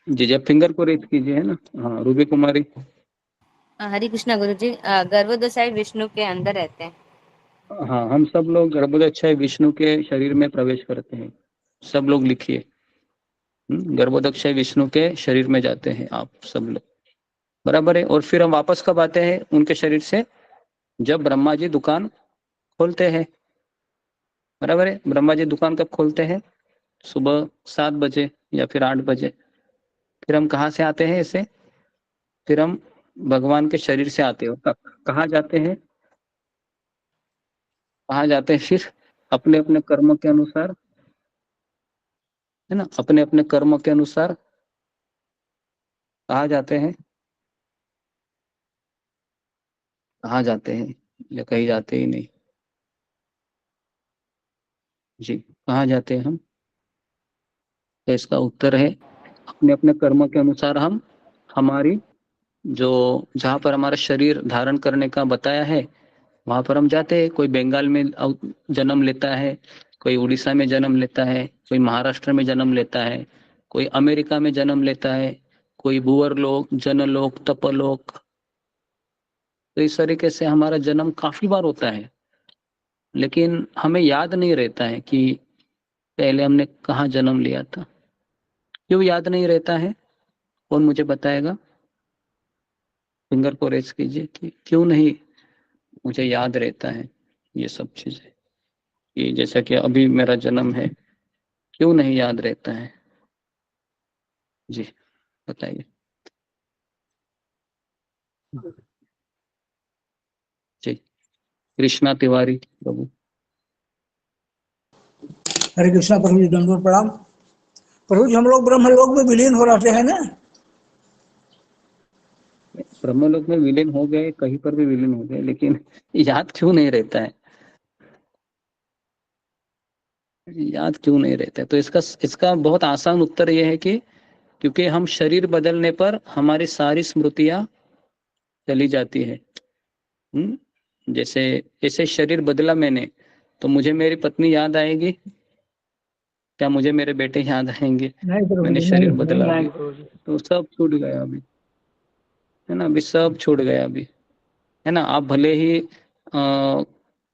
जी जब फिंगर को रेस कीजिए, है ना। हाँ रूबी कुमारी। हरे कृष्णा गुरु जी, गर्भोदशाई विष्णु के अंदर रहते हैं। हाँ हम सब लोग गर्भोदक्षाय विष्णु के शरीर में प्रवेश करते हैं। सब लोग लिखिए, गर्भोदक्षाय विष्णु के शरीर में जाते हैं आप सब लोग, बराबर है। और फिर हम वापस कब आते हैं उनके शरीर से, जब ब्रह्मा जी दुकान खोलते हैं, बराबर है। ब्रह्मा जी दुकान कब खोलते हैं, सुबह 7 बजे या फिर 8 बजे। फिर हम कहाँ से आते हैं ऐसे, फिर हम भगवान के शरीर से आते हो, कहाँ जाते हैं, कहाँ जाते हैं फिर, अपने अपने कर्मों के अनुसार, है ना, अपने अपने कर्मों के अनुसार कहाँ जाते हैं, कहाँ जाते हैं, या कहीं जाते ही नहीं। जी कहाँ जाते हैं हम, तो इसका उत्तर है अपने अपने कर्मों के अनुसार हम, हमारी जो जहाँ पर हमारा शरीर धारण करने का बताया है वहां पर हम जाते हैं। कोई बंगाल में जन्म लेता है, कोई उड़ीसा में जन्म लेता है, कोई महाराष्ट्र में जन्म लेता है, कोई अमेरिका में जन्म लेता है, कोई भूवर लोक, जनलोक, तपलोक। तो इस तरीके से हमारा जन्म काफी बार होता है, लेकिन हमें याद नहीं रहता है कि पहले हमने कहाँ जन्म लिया था। क्यों याद नहीं रहता है, कौन मुझे बताएगा, फिंगर को रेस कीजिए कि क्यों नहीं मुझे याद रहता है ये सब चीजें, कि जैसा कि अभी मेरा जन्म है, क्यों नहीं याद रहता है। जी बताइए। जी कृष्णा तिवारी प्रभु। हरे कृष्णा प्रभु जी, दंडवत प्रणाम। प्रभु जी हम लोग ब्रह्मलोक में विलीन हो रहते हैं ना। ब्रह्मलोक में विलीन हो गए, कहीं पर भी विलीन हो गए, लेकिन याद क्यों नहीं रहता है, याद क्यों नहीं रहता है। तो इसका इसका बहुत आसान उत्तर यह है कि क्योंकि हम शरीर बदलने पर हमारी सारी स्मृतियां चली जाती है। जैसे जैसे शरीर बदला मैंने, तो मुझे मेरी पत्नी याद आएगी क्या, मुझे मेरे बेटे याद आएंगे, नहीं प्रभु मैंने जी, शरीर नहीं बदला नहीं। अभी, तो सब छूट गया अभी, है ना, अभी सब छूट गया अभी, है ना। आप भले ही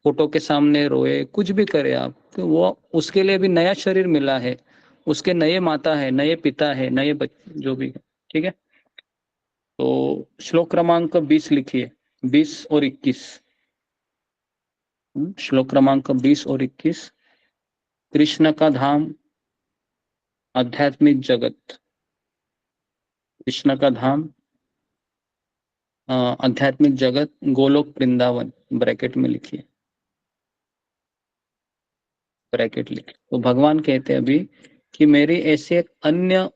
फोटो के सामने रोए, कुछ भी करे आप, तो वो उसके लिए भी नया शरीर मिला है, उसके नए माता है, नए पिता है, नए जो भी है, ठीक है। तो श्लोक क्रमांक 20 लिखिए, 20 और 21। श्लोक क्रमांक 20 और 21। कृष्ण का धाम आध्यात्मिक जगत, कृष्ण का धाम आध्यात्मिक जगत गोलोक वृंदावन, ब्रैकेट में लिखिए, ब्रैकेट लिखिए। तो भगवान कहते हैं अभी कि मेरी ऐसी एक अन्य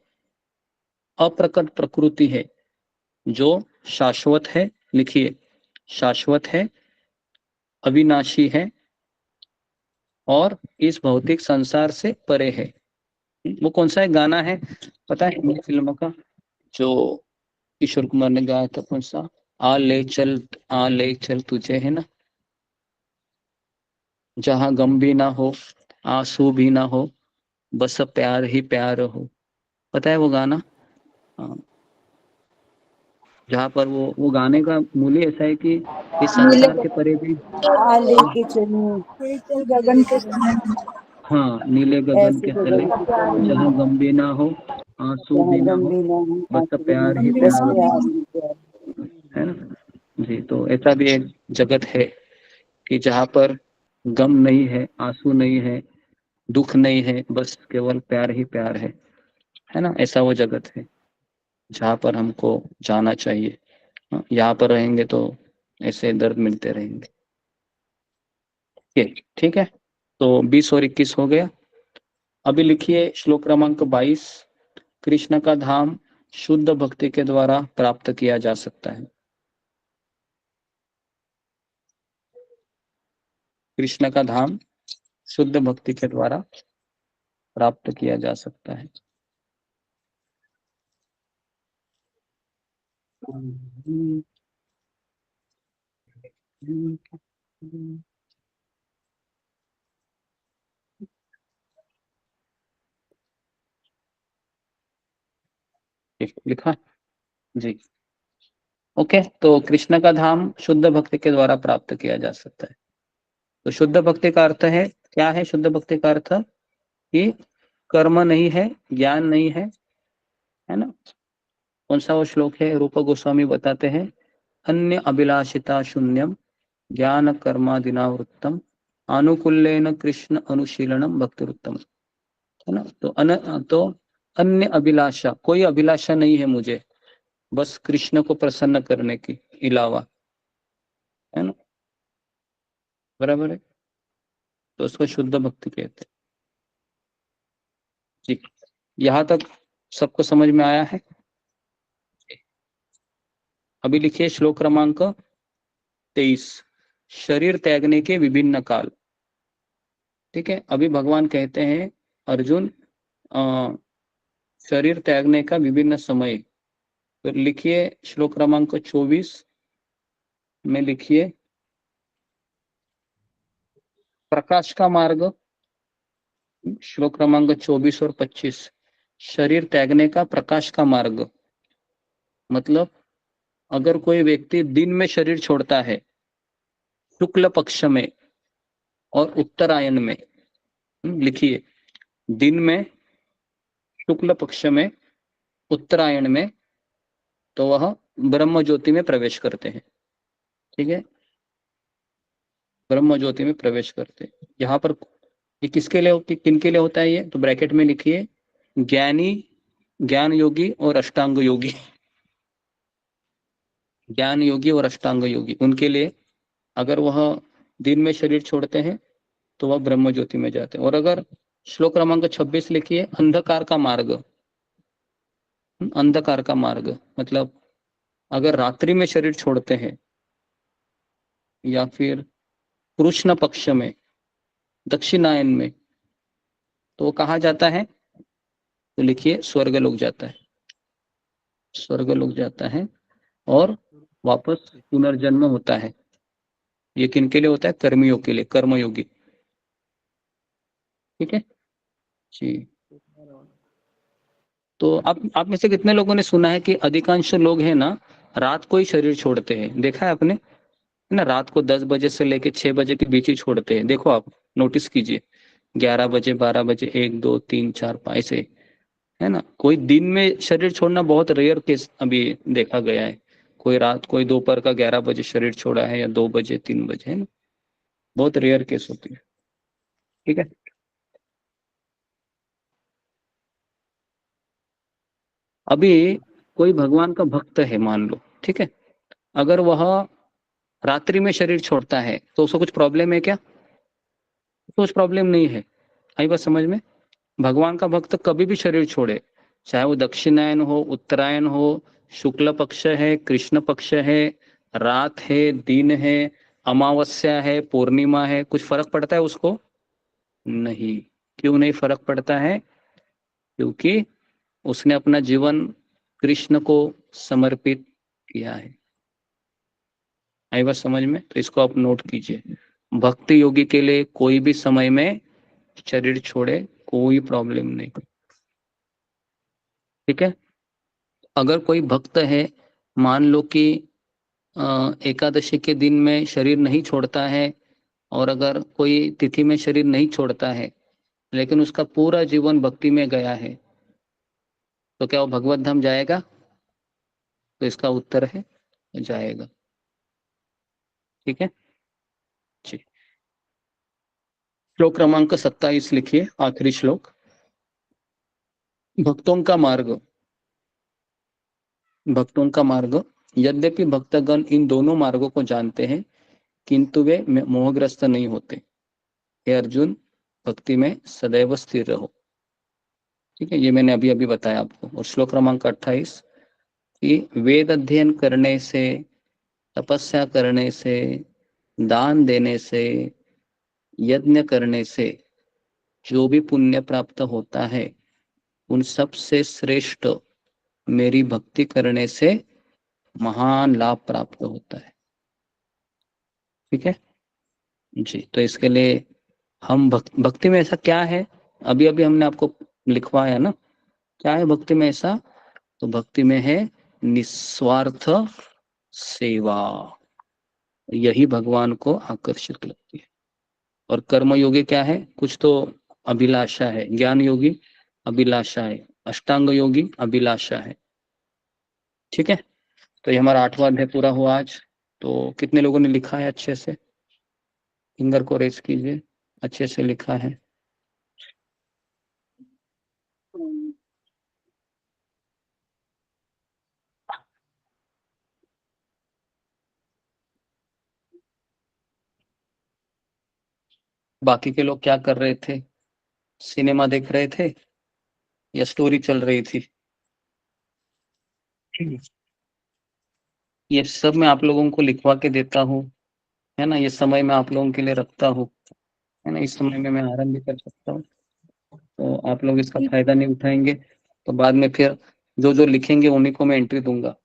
अप्रकट प्रकृति है जो शाश्वत है, लिखिए, शाश्वत है, अविनाशी है और इस भौतिक संसार से परे है। वो कौन सा एक गाना है पता है, हिंदी फिल्मों का, जो किशोर कुमार ने गाया था, कौन सा, आ ले चल तुझे, है ना, जहाँ गम भी ना हो, आंसू भी ना हो, बस प्यार ही प्यार हो। पता है वो गाना। हाँ, जहाँ पर वो गाने का मूल्य ऐसा है कि इस संसार के परे भी, लेके चलूं गगन के हाँ नीले गगन ऐसे के तले, गगन के तले, जहाँ गम भी ना हो, आंसू जहाँ भी ना गम हो, भी ना हो, बस आंसू भी ना प्यार ही हो, बस प्यार हो, प्यार ही प्यार। है ना। जी तो ऐसा भी एक जगत है कि जहाँ पर गम नहीं है, आंसू नहीं है, दुख नहीं है, बस केवल प्यार ही प्यार है ना। ऐसा वो जगत है जहाँ पर हमको जाना चाहिए। यहाँ पर रहेंगे तो ऐसे दर्द मिलते रहेंगे। ठीक है, तो 20 और 21 हो गया। अभी लिखिए श्लोक क्रमांक 22। कृष्ण का धाम शुद्ध भक्ति के द्वारा प्राप्त किया जा सकता है। कृष्ण का धाम शुद्ध भक्ति के द्वारा प्राप्त किया जा सकता है। लिखा जी। ओके, तो कृष्ण का धाम शुद्ध भक्ति के द्वारा प्राप्त किया जा सकता है। तो शुद्ध भक्ति का अर्थ है क्या है? शुद्ध भक्ति का अर्थ कि कर्म नहीं है, ज्ञान नहीं है ना। कौन सा वो श्लोक है? रूप गोस्वामी बताते हैं, अन्य अभिलाषिता शून्यम ज्ञान कर्मादिनावृत्तम अनुकूल्येन कृष्ण अनुशीलनम भक्तिरुत्तम, है ना। तो अन्य अभिलाषा, कोई अभिलाषा नहीं है मुझे, बस कृष्ण को प्रसन्न करने की अलावा, है ना, बराबर है। तो उसको शुद्ध भक्ति कहते हैं जी। यहाँ तक सबको समझ में आया है? अभी लिखिए श्लोक क्रमांक 23, शरीर त्यागने के विभिन्न काल। ठीक है, अभी भगवान कहते हैं अर्जुन शरीर त्यागने का विभिन्न समय। तो लिखिए श्लोक क्रमांक 24 में लिखिए प्रकाश का मार्ग, श्लोक क्रमांक 24 और 25, शरीर त्यागने का प्रकाश का मार्ग। मतलब अगर कोई व्यक्ति दिन में शरीर छोड़ता है, शुक्ल पक्ष में और उत्तरायण में, लिखिए दिन में, शुक्ल पक्ष में, उत्तरायण में, तो वह ब्रह्म ज्योति में प्रवेश करते हैं। ठीक है, ब्रह्म ज्योति में प्रवेश करते हैं। यहाँ पर ये किसके लिए, किन के लिए होता है ये? तो ब्रैकेट में लिखिए ज्ञानी, ज्ञान योगी और अष्टांग योगी। ज्ञान योगी और अष्टांग योगी, उनके लिए अगर वह दिन में शरीर छोड़ते हैं तो वह ब्रह्म ज्योति में जाते हैं। और अगर श्लोक क्रमांक 26 लिखिए अंधकार का मार्ग। अंधकार का मार्ग मतलब अगर रात्रि में शरीर छोड़ते हैं या फिर कृष्ण पक्ष में, दक्षिणायन में, तो कहाँ जाता है? तो लिखिए स्वर्ग लोक जाता है, स्वर्ग लोक जाता है और वापस पुनर्जन्म होता है। ये किन के लिए होता है? कर्मियों के लिए, कर्मयोगी। ठीक है जी। तो आप में से कितने लोगों ने सुना है कि अधिकांश लोग हैं ना रात को ही शरीर छोड़ते हैं? देखा है आपने, है ना, रात को 10 बजे से लेके 6 बजे के बीच ही छोड़ते हैं। देखो आप नोटिस कीजिए, 11 बजे, 12 बजे, 1, 2, 3, 4, 5 ऐसे, है ना। कोई दिन में शरीर छोड़ना बहुत रेयर केस अभी देखा गया है। कोई रात, कोई दोपहर का 11 बजे शरीर छोड़ा है या 2 बजे, 3 बजे, है ना, बहुत रेयर केस होती है। ठीक है, अभी कोई भगवान का भक्त है मान लो, ठीक है, अगर वह रात्रि में शरीर छोड़ता है तो उसको कुछ प्रॉब्लम है क्या? कुछ प्रॉब्लम नहीं है। आई बात समझ में? भगवान का भक्त कभी भी शरीर छोड़े, चाहे वो दक्षिणायन हो, उत्तरायण हो, शुक्ल पक्ष है, कृष्ण पक्ष है, रात है, दिन है, अमावस्या है, पूर्णिमा है, कुछ फर्क पड़ता है उसको? नहीं। क्यों नहीं फर्क पड़ता है? क्योंकि उसने अपना जीवन कृष्ण को समर्पित किया है। आई बात समझ में? तो इसको आप नोट कीजिए, भक्ति योगी के लिए कोई भी समय में शरीर छोड़े कोई प्रॉब्लम नहीं। ठीक है, अगर कोई भक्त है, मान लो कि एकादशी के दिन में शरीर नहीं छोड़ता है और अगर कोई तिथि में शरीर नहीं छोड़ता है लेकिन उसका पूरा जीवन भक्ति में गया है, तो क्या वो भगवत धाम जाएगा? तो इसका उत्तर है जाएगा। ठीक है जी। श्लोक क्रमांक 27 लिखिए, आखिरी श्लोक, भक्तों का मार्ग। भक्तों का मार्ग, यद्यपि भक्तगण इन दोनों मार्गों को जानते हैं किंतु वे मोहग्रस्त नहीं होते। हे अर्जुन, भक्ति में सदैव स्थिर रहो। ठीक है, ये मैंने अभी अभी बताया आपको। और श्लोक क्रमांक 28 कि वेद अध्ययन करने से, तपस्या करने से, दान देने से, यज्ञ करने से जो भी पुण्य प्राप्त होता है उन सब से श्रेष्ठ मेरी भक्ति करने से महान लाभ प्राप्त होता है। ठीक है जी। तो इसके लिए हम भक्ति में ऐसा क्या है, अभी अभी हमने आपको लिखवाया ना, क्या है भक्ति में ऐसा तो भक्ति में है निस्वार्थ सेवा, यही भगवान को आकर्षित लगती है। और कर्म योगी क्या है? कुछ तो अभिलाषा है। ज्ञान योगी अभिलाषा है, अष्टांग योगी अभिलाषा है। ठीक है, तो ये हमारा 8वां अध्याय पूरा हुआ आज। तो कितने लोगों ने लिखा है अच्छे से? फिंगर को रेस कीजिए, अच्छे से लिखा है। बाकी के लोग क्या कर रहे थे? सिनेमा देख रहे थे या स्टोरी चल रही थी? ये सब मैं आप लोगों को लिखवा के देता हूँ, है ना। ये समय मैं आप लोगों के लिए रखता हूँ, है ना। इस समय में मैं आराम भी कर सकता हूँ, तो आप लोग इसका फायदा नहीं उठाएंगे तो बाद में फिर जो जो लिखेंगे उन्हीं को मैं एंट्री दूंगा।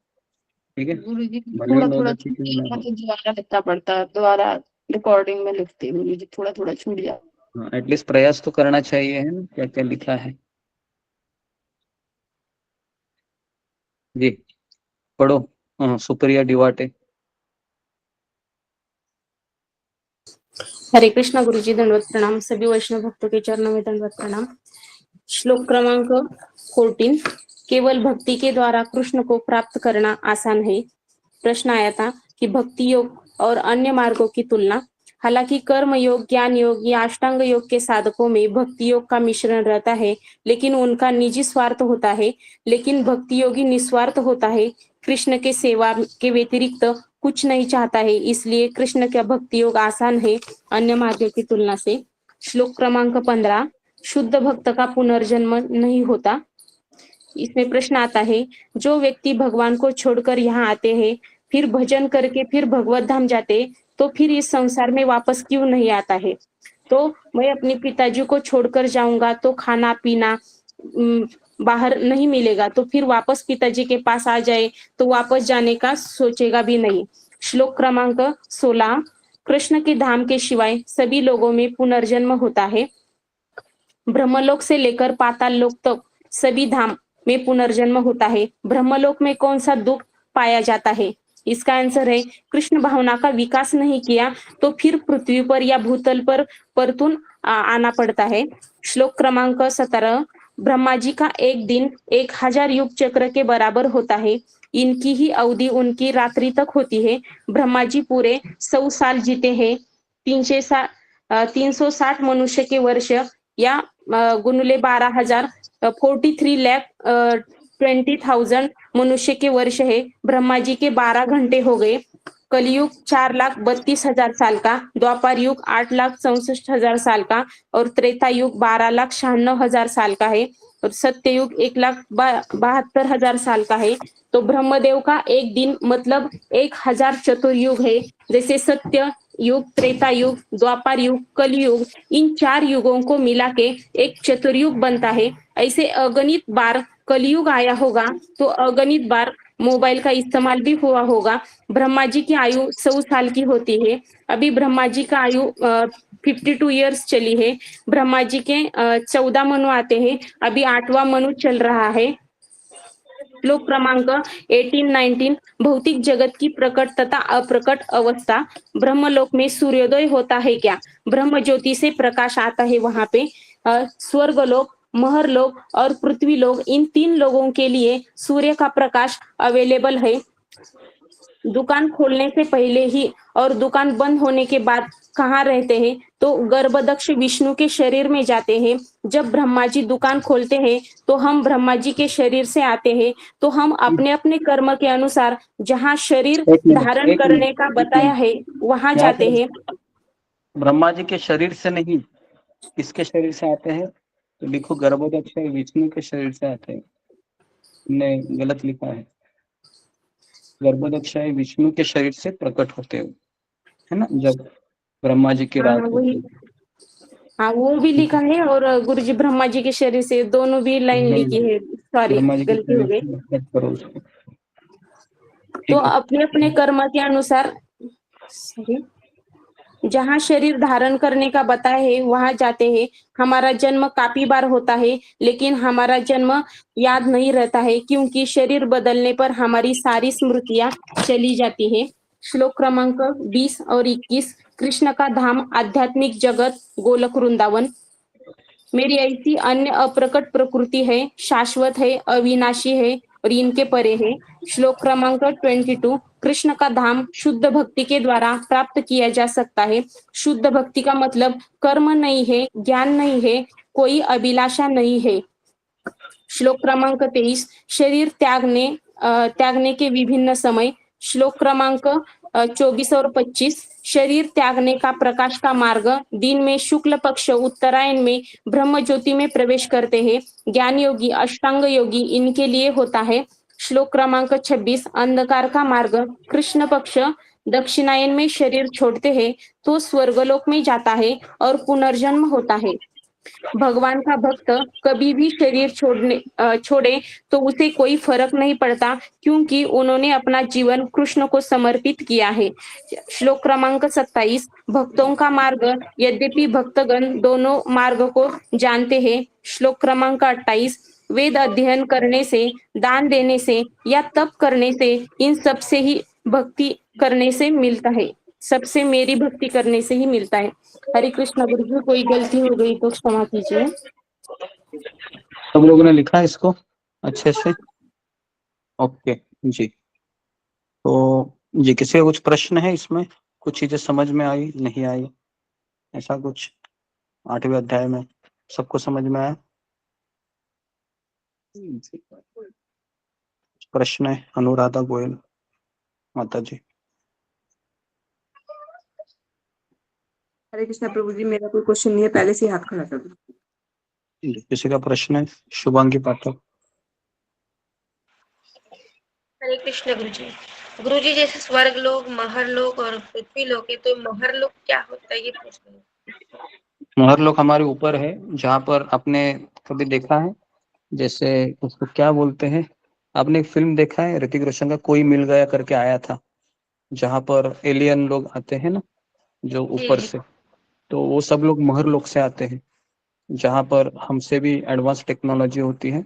ठीक है, गुरुजी भले ही थोड़ा 9 थोड़ा बजे छूट क्यों ना जाता हो। तो दोबारा लिखना पड़ता है, दोबारा रिकॉर्डिंग में लिखती हूँ गुरुजी, थोड़ा थोड़ा छूट जाता। हाँ, एटलीस्ट प्रयास तो करना चाहिए, है ना, क्या क्या लिखा है। जी पढ़ो। हाँ, सुप्रिया डिवाटे। हरे कृष्णा गुरुजी, दंडवत प्रणाम। सभी वैष्णव भक्तों के चरणों में दंडवत प्रणाम। श्लोक क्रमांक 14। केवल भक्ति के द्वारा कृष्ण को प्राप्त करना आसान है। प्रश्न आया था कि भक्ति योग और अन्य मार्गों की तुलना। हालांकि कर्म योग, ज्ञान योग या अष्टांग योग के साधकों में भक्ति योग का मिश्रण रहता है, लेकिन उनका निजी स्वार्थ होता है। लेकिन भक्ति योगी निस्वार्थ होता है, कृष्ण के सेवा के व्यतिरिक्त कुछ नहीं चाहता है, इसलिए कृष्ण का भक्ति योग आसान है अन्य मार्गों की तुलना से। श्लोक क्रमांक 15। शुद्ध भक्त का पुनर्जन्म नहीं होता। इसमें प्रश्न आता है, जो व्यक्ति भगवान को छोड़कर यहाँ आते हैं, फिर भजन करके फिर भगवत धाम जाते, तो फिर इस संसार में वापस क्यों नहीं आता है? तो मैं अपने पिताजी को छोड़कर जाऊंगा तो खाना पीना बाहर नहीं मिलेगा, तो फिर वापस पिताजी के पास आ जाए तो वापस जाने का सोचेगा भी नहीं। श्लोक क्रमांक 16। कृष्ण के धाम के सिवाय सभी लोगों में पुनर्जन्म होता है। ब्रह्मलोक से लेकर पाताल लोक तक सभी धाम में पुनर्जन्म होता है। ब्रह्मलोक में कौन सा दुख पाया जाता है? इसका आंसर है, कृष्ण भावना का विकास नहीं किया तो फिर पृथ्वी पर या भूतल पर परतून आना पड़ता है। श्लोक क्रमांक 17। ब्रह्मा जी का एक दिन 1000 युग चक्र के बराबर होता है। इनकी ही अवधि उनकी रात्रि तक होती है। ब्रह्मा जी पूरे 100 साल जीते हैं। 360 मनुष्य के वर्ष या गुणुले 12,000 43,20,000 मनुष्य के वर्ष है। ब्रह्मा जी के 12 घंटे हो गए। कलयुग 4,32,000 साल का, द्वापर युग 8,64,000 साल का और त्रेता युग 12,96,000 साल का है और सत्य युग 1,72,000 साल का है। तो ब्रह्मदेव का एक दिन मतलब 1000 चतुर्युग है। जैसे सत्य युग, त्रेता युग, द्वापर युग, कलयुग, इन 4 युगों को मिला के एक चतुर्युग बनता है। ऐसे अगणित बार कलयुग आया होगा तो अगणित बार मोबाइल का इस्तेमाल भी हुआ होगा। ब्रह्मा जी की आयु 100 साल की होती है। अभी ब्रह्मा जी का आयु 52 ईयर्स चली है। ब्रह्मा जी के 14 मनु आते हैं, अभी 8वां मनु चल रहा है। श्लोक क्रमांक 18-19। भौतिक जगत की प्रकट तथा अप्रकट अवस्था। ब्रह्मलोक में सूर्योदय होता है क्या? ब्रह्म ज्योति से प्रकाश आता है वहां पे। स्वर्गलोक, महरलोक और पृथ्वी लोक, इन 3 लोगों के लिए सूर्य का प्रकाश अवेलेबल है। दुकान खोलने से पहले ही और दुकान बंद होने के बाद कहाँ रहते हैं? तो गर्भदक्ष विष्णु के शरीर में जाते हैं। जब ब्रह्मा जी दुकान खोलते हैं तो हम ब्रह्मा जी के शरीर से आते हैं। तो हम अपने अपने कर्म के अनुसार जहाँ शरीर धारण करने का बताया है वहां जाते हैं। ब्रह्मा जी के शरीर से नहीं, किसके शरीर से आते हैं? तो लिखो गर्भोदक्ष विष्णु के शरीर से आते हैं। तुमने गलत लिखा है। गर्भोदक्ष विष्णु के शरीर से प्रकट होते हो, है ना, जब ब्रह्मा जी की रात होती है। हाँ, वो भी लिखा है और गुरु जी ब्रह्मा जी के शरीर से, दोनों भी लाइन लिखी है। सॉरी, गलती हो गई। तो अपने अपने कर्म के अनुसार जहाँ शरीर धारण करने का बताया है वहां जाते हैं। हमारा जन्म काफी बार होता है, लेकिन हमारा जन्म याद नहीं रहता है, क्योंकि शरीर बदलने पर हमारी सारी स्मृतियां चली जाती है। श्लोक क्रमांक 20 और 21। कृष्ण का धाम आध्यात्मिक जगत गोलक वृंदावन। मेरी ऐसी अन्य अप्रकट प्रकृति है, शाश्वत है, अविनाशी है और इनके परे है। श्लोक क्रमांक 22। कृष्ण का धाम शुद्ध भक्ति के द्वारा प्राप्त किया जा सकता है। शुद्ध भक्ति का मतलब कर्म नहीं है, ज्ञान नहीं है, कोई अभिलाषा नहीं है। श्लोक क्रमांक 23। शरीर त्यागने के विभिन्न समय। श्लोक क्रमांक 24 और 25। शरीर त्यागने का प्रकाश का मार्ग दिन में शुक्ल पक्ष उत्तरायण में ब्रह्म ज्योति में प्रवेश करते हैं। ज्ञान योगी अष्टांग योगी इनके लिए होता है। श्लोक क्रमांक 26। अंधकार का मार्ग कृष्ण पक्ष दक्षिणायन में शरीर छोड़ते हैं तो स्वर्गलोक में जाता है और पुनर्जन्म होता है। भगवान का भक्त कभी भी शरीर छोड़े तो उसे कोई फर्क नहीं पड़ता, क्योंकि उन्होंने अपना जीवन कृष्ण को समर्पित किया है। श्लोक क्रमांक 27। भक्तों का मार्ग यद्यपि भक्तगण दोनों मार्ग को जानते हैं। श्लोक क्रमांक 28। वेद अध्ययन करने से, दान देने से या तप करने से, इन सबसे ही भक्ति करने से मिलता है। सबसे मेरी भक्ति करने से ही मिलता है। हरे कृष्ण गुरुजी, कोई गलती हो गई तो क्षमा कीजिए। सब लोगों ने लिखा है इसको अच्छे से? ओके जी। तो जी, किसी का कुछ प्रश्न है इसमें? कुछ चीजें समझ में आई, नहीं आई, ऐसा कुछ? 8वें अध्याय में सबको समझ में आया? प्रश्न है? अनुराधा गोयल माता जी। हरे कृष्णा प्रभु जी, मेरा कोई क्वेश्चन नहीं है, पहले से ही हाथ खड़ा कर दो। किसी का प्रश्न है? शुभांगी पाठक। हरे कृष्ण गुरुजी। गुरुजी, जैसे स्वर्ग लोक, महर लोक और पृथ्वी लोक है, तो महर लोक क्या होता है ये पूछ रहे हैं। महर लोक हमारे ऊपर है, जहाँ पर आपने कभी देखा है, जैसे उसको क्या बोलते हैं, आपने एक फिल्म देखा है ऋतिक रोशन का, कोई मिल गया करके आया था, जहाँ पर एलियन लोग आते हैं ना, जो ऊपर से, तो वो सब लोग महर लोक से आते हैं, जहाँ पर हमसे भी एडवांस टेक्नोलॉजी होती है।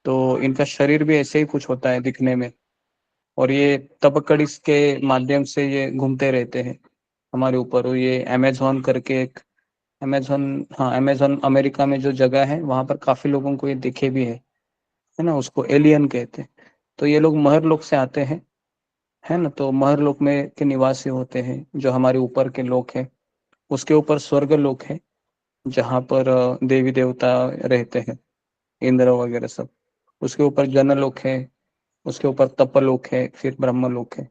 तो इनका शरीर भी ऐसे ही कुछ होता है दिखने में, और ये तबकड़ी के माध्यम से ये घूमते रहते हैं हमारे ऊपर। ये अमेजोन करके एक, अमेजोन अमेरिका में जो जगह है, वहां पर काफी लोगों को ये दिखे भी है ना, उसको एलियन कहते हैं। तो ये लोग महर लोक से आते हैं, है ना। तो महर लोक में के निवासी होते हैं, जो हमारे ऊपर के लोक हैं। उसके ऊपर स्वर्ग लोक है, जहाँ पर देवी देवता रहते हैं, इंद्र वगैरह सब। उसके ऊपर जनलोक है, उसके ऊपर तपलोक है, फिर ब्रह्मलोक है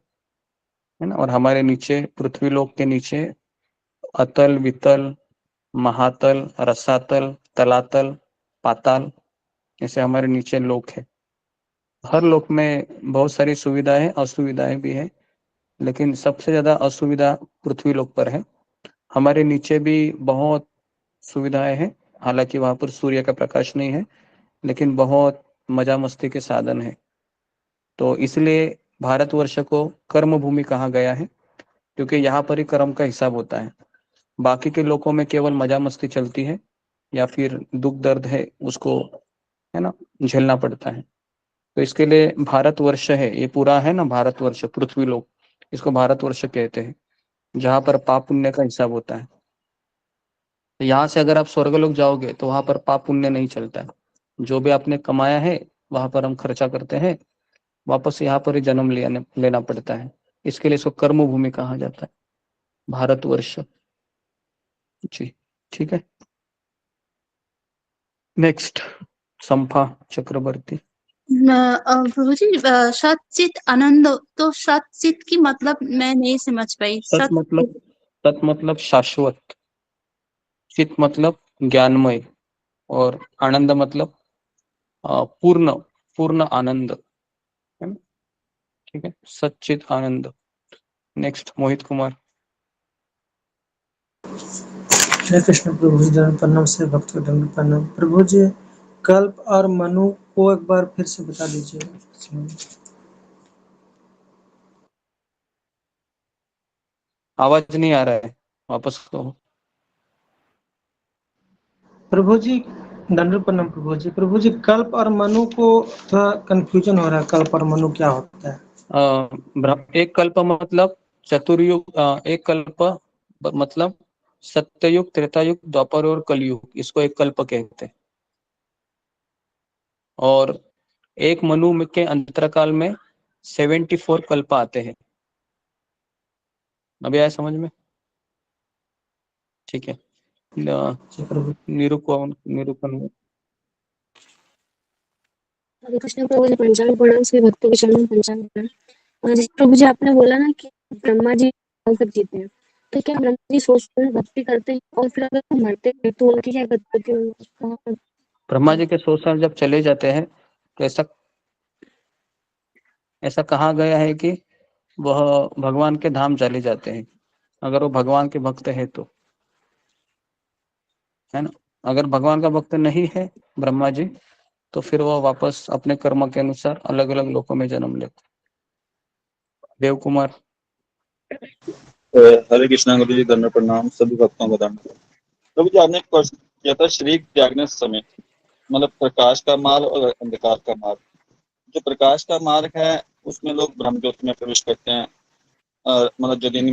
ना। और हमारे नीचे पृथ्वी लोक के नीचे अतल, वितल, महातल, रसातल, तलातल, पाताल, ऐसे हमारे नीचे लोक है। हर लोक में बहुत सारी सुविधाएं, असुविधाएं भी है, लेकिन सबसे ज्यादा असुविधा पृथ्वी लोक पर है। हमारे नीचे भी बहुत सुविधाएं हैं, हालांकि वहां पर सूर्य का प्रकाश नहीं है, लेकिन बहुत मजा मस्ती के साधन है। तो इसलिए भारतवर्ष को कर्म भूमि कहा गया है, क्योंकि यहाँ पर ही कर्म का हिसाब होता है। बाकी के लोगों में केवल मजा मस्ती चलती है, या फिर दुख दर्द है उसको, है ना, झेलना पड़ता है। तो इसके लिए भारतवर्ष है, ये पूरा है ना भारतवर्ष, पृथ्वी लोक, इसको भारतवर्ष कहते हैं, जहाँ पर पाप पुण्य का हिसाब होता है। तो यहाँ से अगर आप स्वर्गलोक जाओगे तो वहां पर पाप पुण्य नहीं चलता है। जो भी आपने कमाया है वहां पर हम खर्चा करते हैं, वापस यहाँ पर ही जन्म लेना पड़ता है। इसके लिए इसको कर्म भूमि कहा जाता है, भारतवर्ष जी। ठीक है, नेक्स्ट संपा चक्रवर्ती। प्रभु जी, सत चित आनंद, तो सत चित की मतलब मैं नहीं समझ पाई। सत मतलब शाश्वत, चित मतलब ज्ञानमय, और आनंद मतलब पूर्ण आनंद, है ना। ठीक है, सच्चित आनंद। नेक्स्ट मोहित कुमार। श्री कृष्ण प्रभु जी, प्रणाम से भक्त को दंड प्रणाम। प्रभु जी, कल्प और मनु को एक बार फिर से बता दीजिए। आवाज नहीं आ रहा है। वापस कहो। प्रभु जी दंड प्रणाम प्रभु जी कल्प और मनु को थोड़ा कंफ्यूजन हो रहा है। कल्प और मनु क्या होता है? एक कल्प मतलब चतुर्युग, एक कल्प मतलब सत्ययुग, त्रेतायुग, द्वापर और कलयुग, इसको एक कल्प कहते हैं। और एक मनु के अंतरकाल में 74 कल्प आते हैं। अभी आया समझ में? ठीक है। निरूपण में हरे कृष्ण प्रभु जी, पंचांग प्रणाम सभी भक्तों के चरणों में पंचांग प्रणाम। और जैसे प्रभु जी आपने बोला ना कि ब्रह्मा जी कल तक जीते हैं, तो क्या ब्रह्मा जी सोचते हैं, भक्ति करते हैं और फिर अगर वो मरते हैं तो उनकी क्या गति होती है? ब्रह्मा जी के 100 साल जब चले जाते हैं तो ऐसा कहा गया है कि वह भगवान के धाम चले जाते हैं, अगर वो भगवान के भक्त है तो, है ना। अगर भगवान का भक्त नहीं है ब्रह्मा जी, तो फिर वह वापस अपने कर्म के अनुसार अलग अलग लोकों में जन्म लेते। देव कुमार। हरे कृष्णा गुरु जी, दंड प्रणाम सभी भक्तों को दंड। प्रभु जी, आपने एक प्रश्न किया था शरीर त्यागने समय, मतलब प्रकाश का मार्ग और अंधकार का मार्ग। जो प्रकाश का मार्ग है उसमें लोग ब्रह्म ज्योति में प्रवेश करते हैं, मतलब जो दिन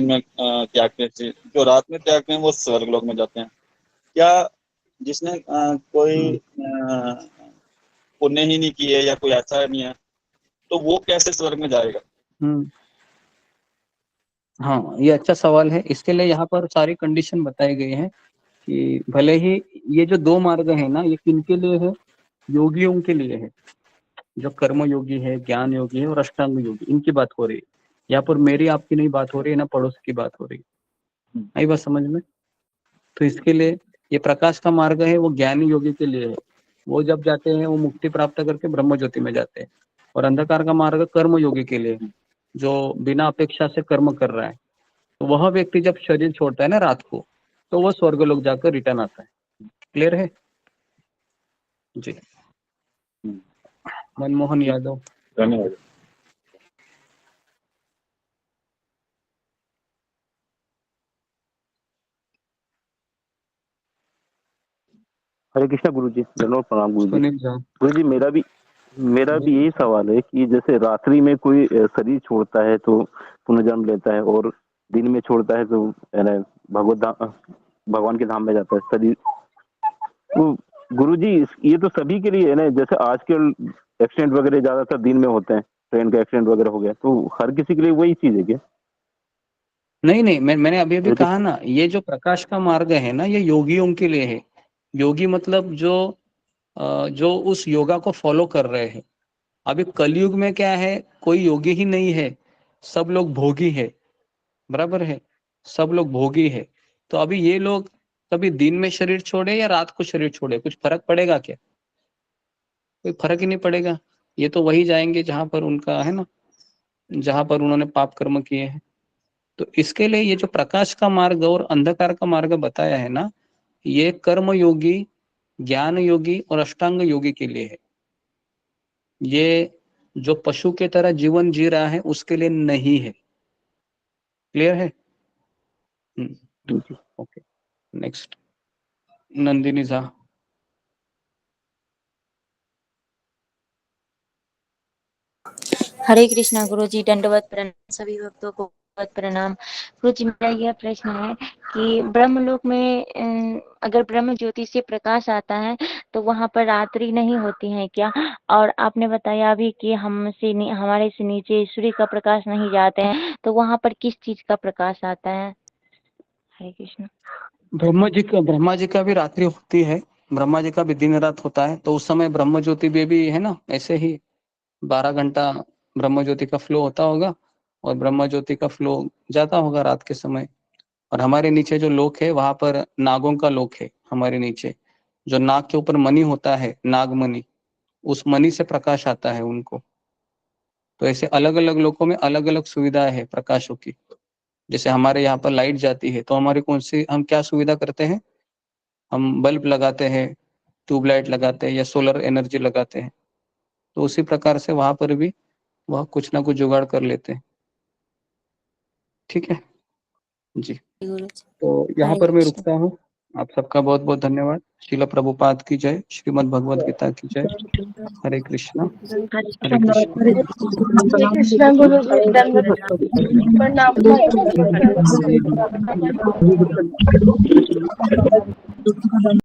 में त्यागते हैं, जो रात में त्यागते हैं वो स्वर्ग लोक में जाते हैं। क्या जिसने कोई पुण्य ही नहीं की है या कोई ऐसा नहीं है, तो वो कैसे स्वर्ग में जाएगा? हाँ, ये अच्छा सवाल है। इसके लिए यहाँ पर सारी कंडीशन बताई गई है कि भले ही ये जो 2 मार्ग है ना, ये किनके लिए है? योगियों के लिए है। जो कर्म योगी है, ज्ञान योगी है और अष्टांग योगी, इनकी बात हो रही है। यहाँ पर मेरी आपकी नहीं बात हो रही है, ना पड़ोस की बात हो रही है। आई बात समझ में? तो इसके लिए ये प्रकाश का मार्ग है, वो ज्ञानी योगी के लिए है। वो जब जाते हैं वो मुक्ति प्राप्त करके ब्रह्म ज्योति में जाते हैं। और अंधकार का मार्ग कर्म योगी के लिए, जो बिना अपेक्षा से कर्म कर रहा है। तो वह व्यक्ति जब शरीर छोड़ता है ना रात को, तो वह स्वर्ग लोक जाकर रिटर्न आता है। क्लियर है जी? मनमोहन यादव। धन्यवाद। हरे कृष्णा गुरु जी, धन्यवाद प्रणाम गुरु जी। सुनील झा। गुरु जी, मेरा भी यही सवाल है कि जैसे रात्रि में कोई शरीर छोड़ता है तो पुनर्जन्म लेता है, और दिन में छोड़ता है तो भगवान के धाम में जाता है शरीर। तो गुरु जी, ये तो सभी के लिए है ना। जैसे आजकल एक्सीडेंट वगैरह ज्यादातर दिन में होते हैं, ट्रेन का एक्सीडेंट वगैरह हो गया, तो हर किसी के लिए वही चीज है क्या? नहीं, मैंने अभी कहा ना, ये जो प्रकाश का मार्ग है ना, ये योगियों के लिए है। योगी मतलब जो उस योगा को फॉलो कर रहे हैं। अभी कलयुग में क्या है, कोई योगी ही नहीं है, सब लोग भोगी है। बराबर है, सब लोग भोगी है। तो अभी ये लोग कभी दिन में शरीर छोड़े या रात को शरीर छोड़े, कुछ फर्क पड़ेगा क्या? कोई फर्क ही नहीं पड़ेगा। ये तो वही जाएंगे जहां पर उनका है ना, जहां पर उन्होंने पाप कर्म किए हैं। तो इसके लिए ये जो प्रकाश का मार्ग और अंधकार का मार्ग बताया है ना, ये कर्म योगी, ज्ञान योगी और अष्टांग योगी के लिए है। ये जो पशु के तरह जीवन जी रहा है उसके लिए नहीं है। क्लियर है? Okay, next Nandini Jha. हरे कृष्णा गुरु जी, दंडवत प्रणाम सभी भक्तों को प्रणाम। गुरु जी, मेरा यह प्रश्न है कि ब्रह्मलोक में अगर ब्रह्म ज्योति से प्रकाश आता है तो वहां पर रात्रि नहीं होती है क्या? और आपने बताया अभी कि हमारे से नीचे सूर्य का प्रकाश नहीं जाते हैं, तो वहां पर किस चीज का प्रकाश आता है? हरे कृष्ण। ब्रह्मा जी का भी रात्रि होती है, ब्रह्मा जी का भी दिन रात होता है। तो उस समय ब्रह्म ज्योति भी है ना, ऐसे ही 12 घंटा ब्रह्म ज्योति का फ्लो होता होगा और ब्रह्म ज्योति का फ्लो जाता होगा रात के समय। और हमारे नीचे जो लोक है वहां पर नागों का लोक है। हमारे नीचे जो नाग के ऊपर मणि होता है, नागमणि, उस मणि से प्रकाश आता है उनको। तो ऐसे अलग अलग लोकों में अलग अलग सुविधाएं है प्रकाशों की। जैसे हमारे यहाँ पर लाइट जाती है तो हमारी हम क्या सुविधा करते हैं? हम बल्ब लगाते हैं, ट्यूबलाइट लगाते हैं या सोलर एनर्जी लगाते हैं। तो उसी प्रकार से वहां पर भी वह कुछ ना कुछ जुगाड़ कर लेते हैं। ठीक है। जी, तो यहाँ पर मैं रुकता हूँ। आप सबका बहुत बहुत धन्यवाद। श्रील प्रभुपाद की जय, श्रीमद् भगवद गीता की जय। हरे कृष्णा, हरे कृष्णा। कृष्ण गुरु जी, दंडवत प्रणाम।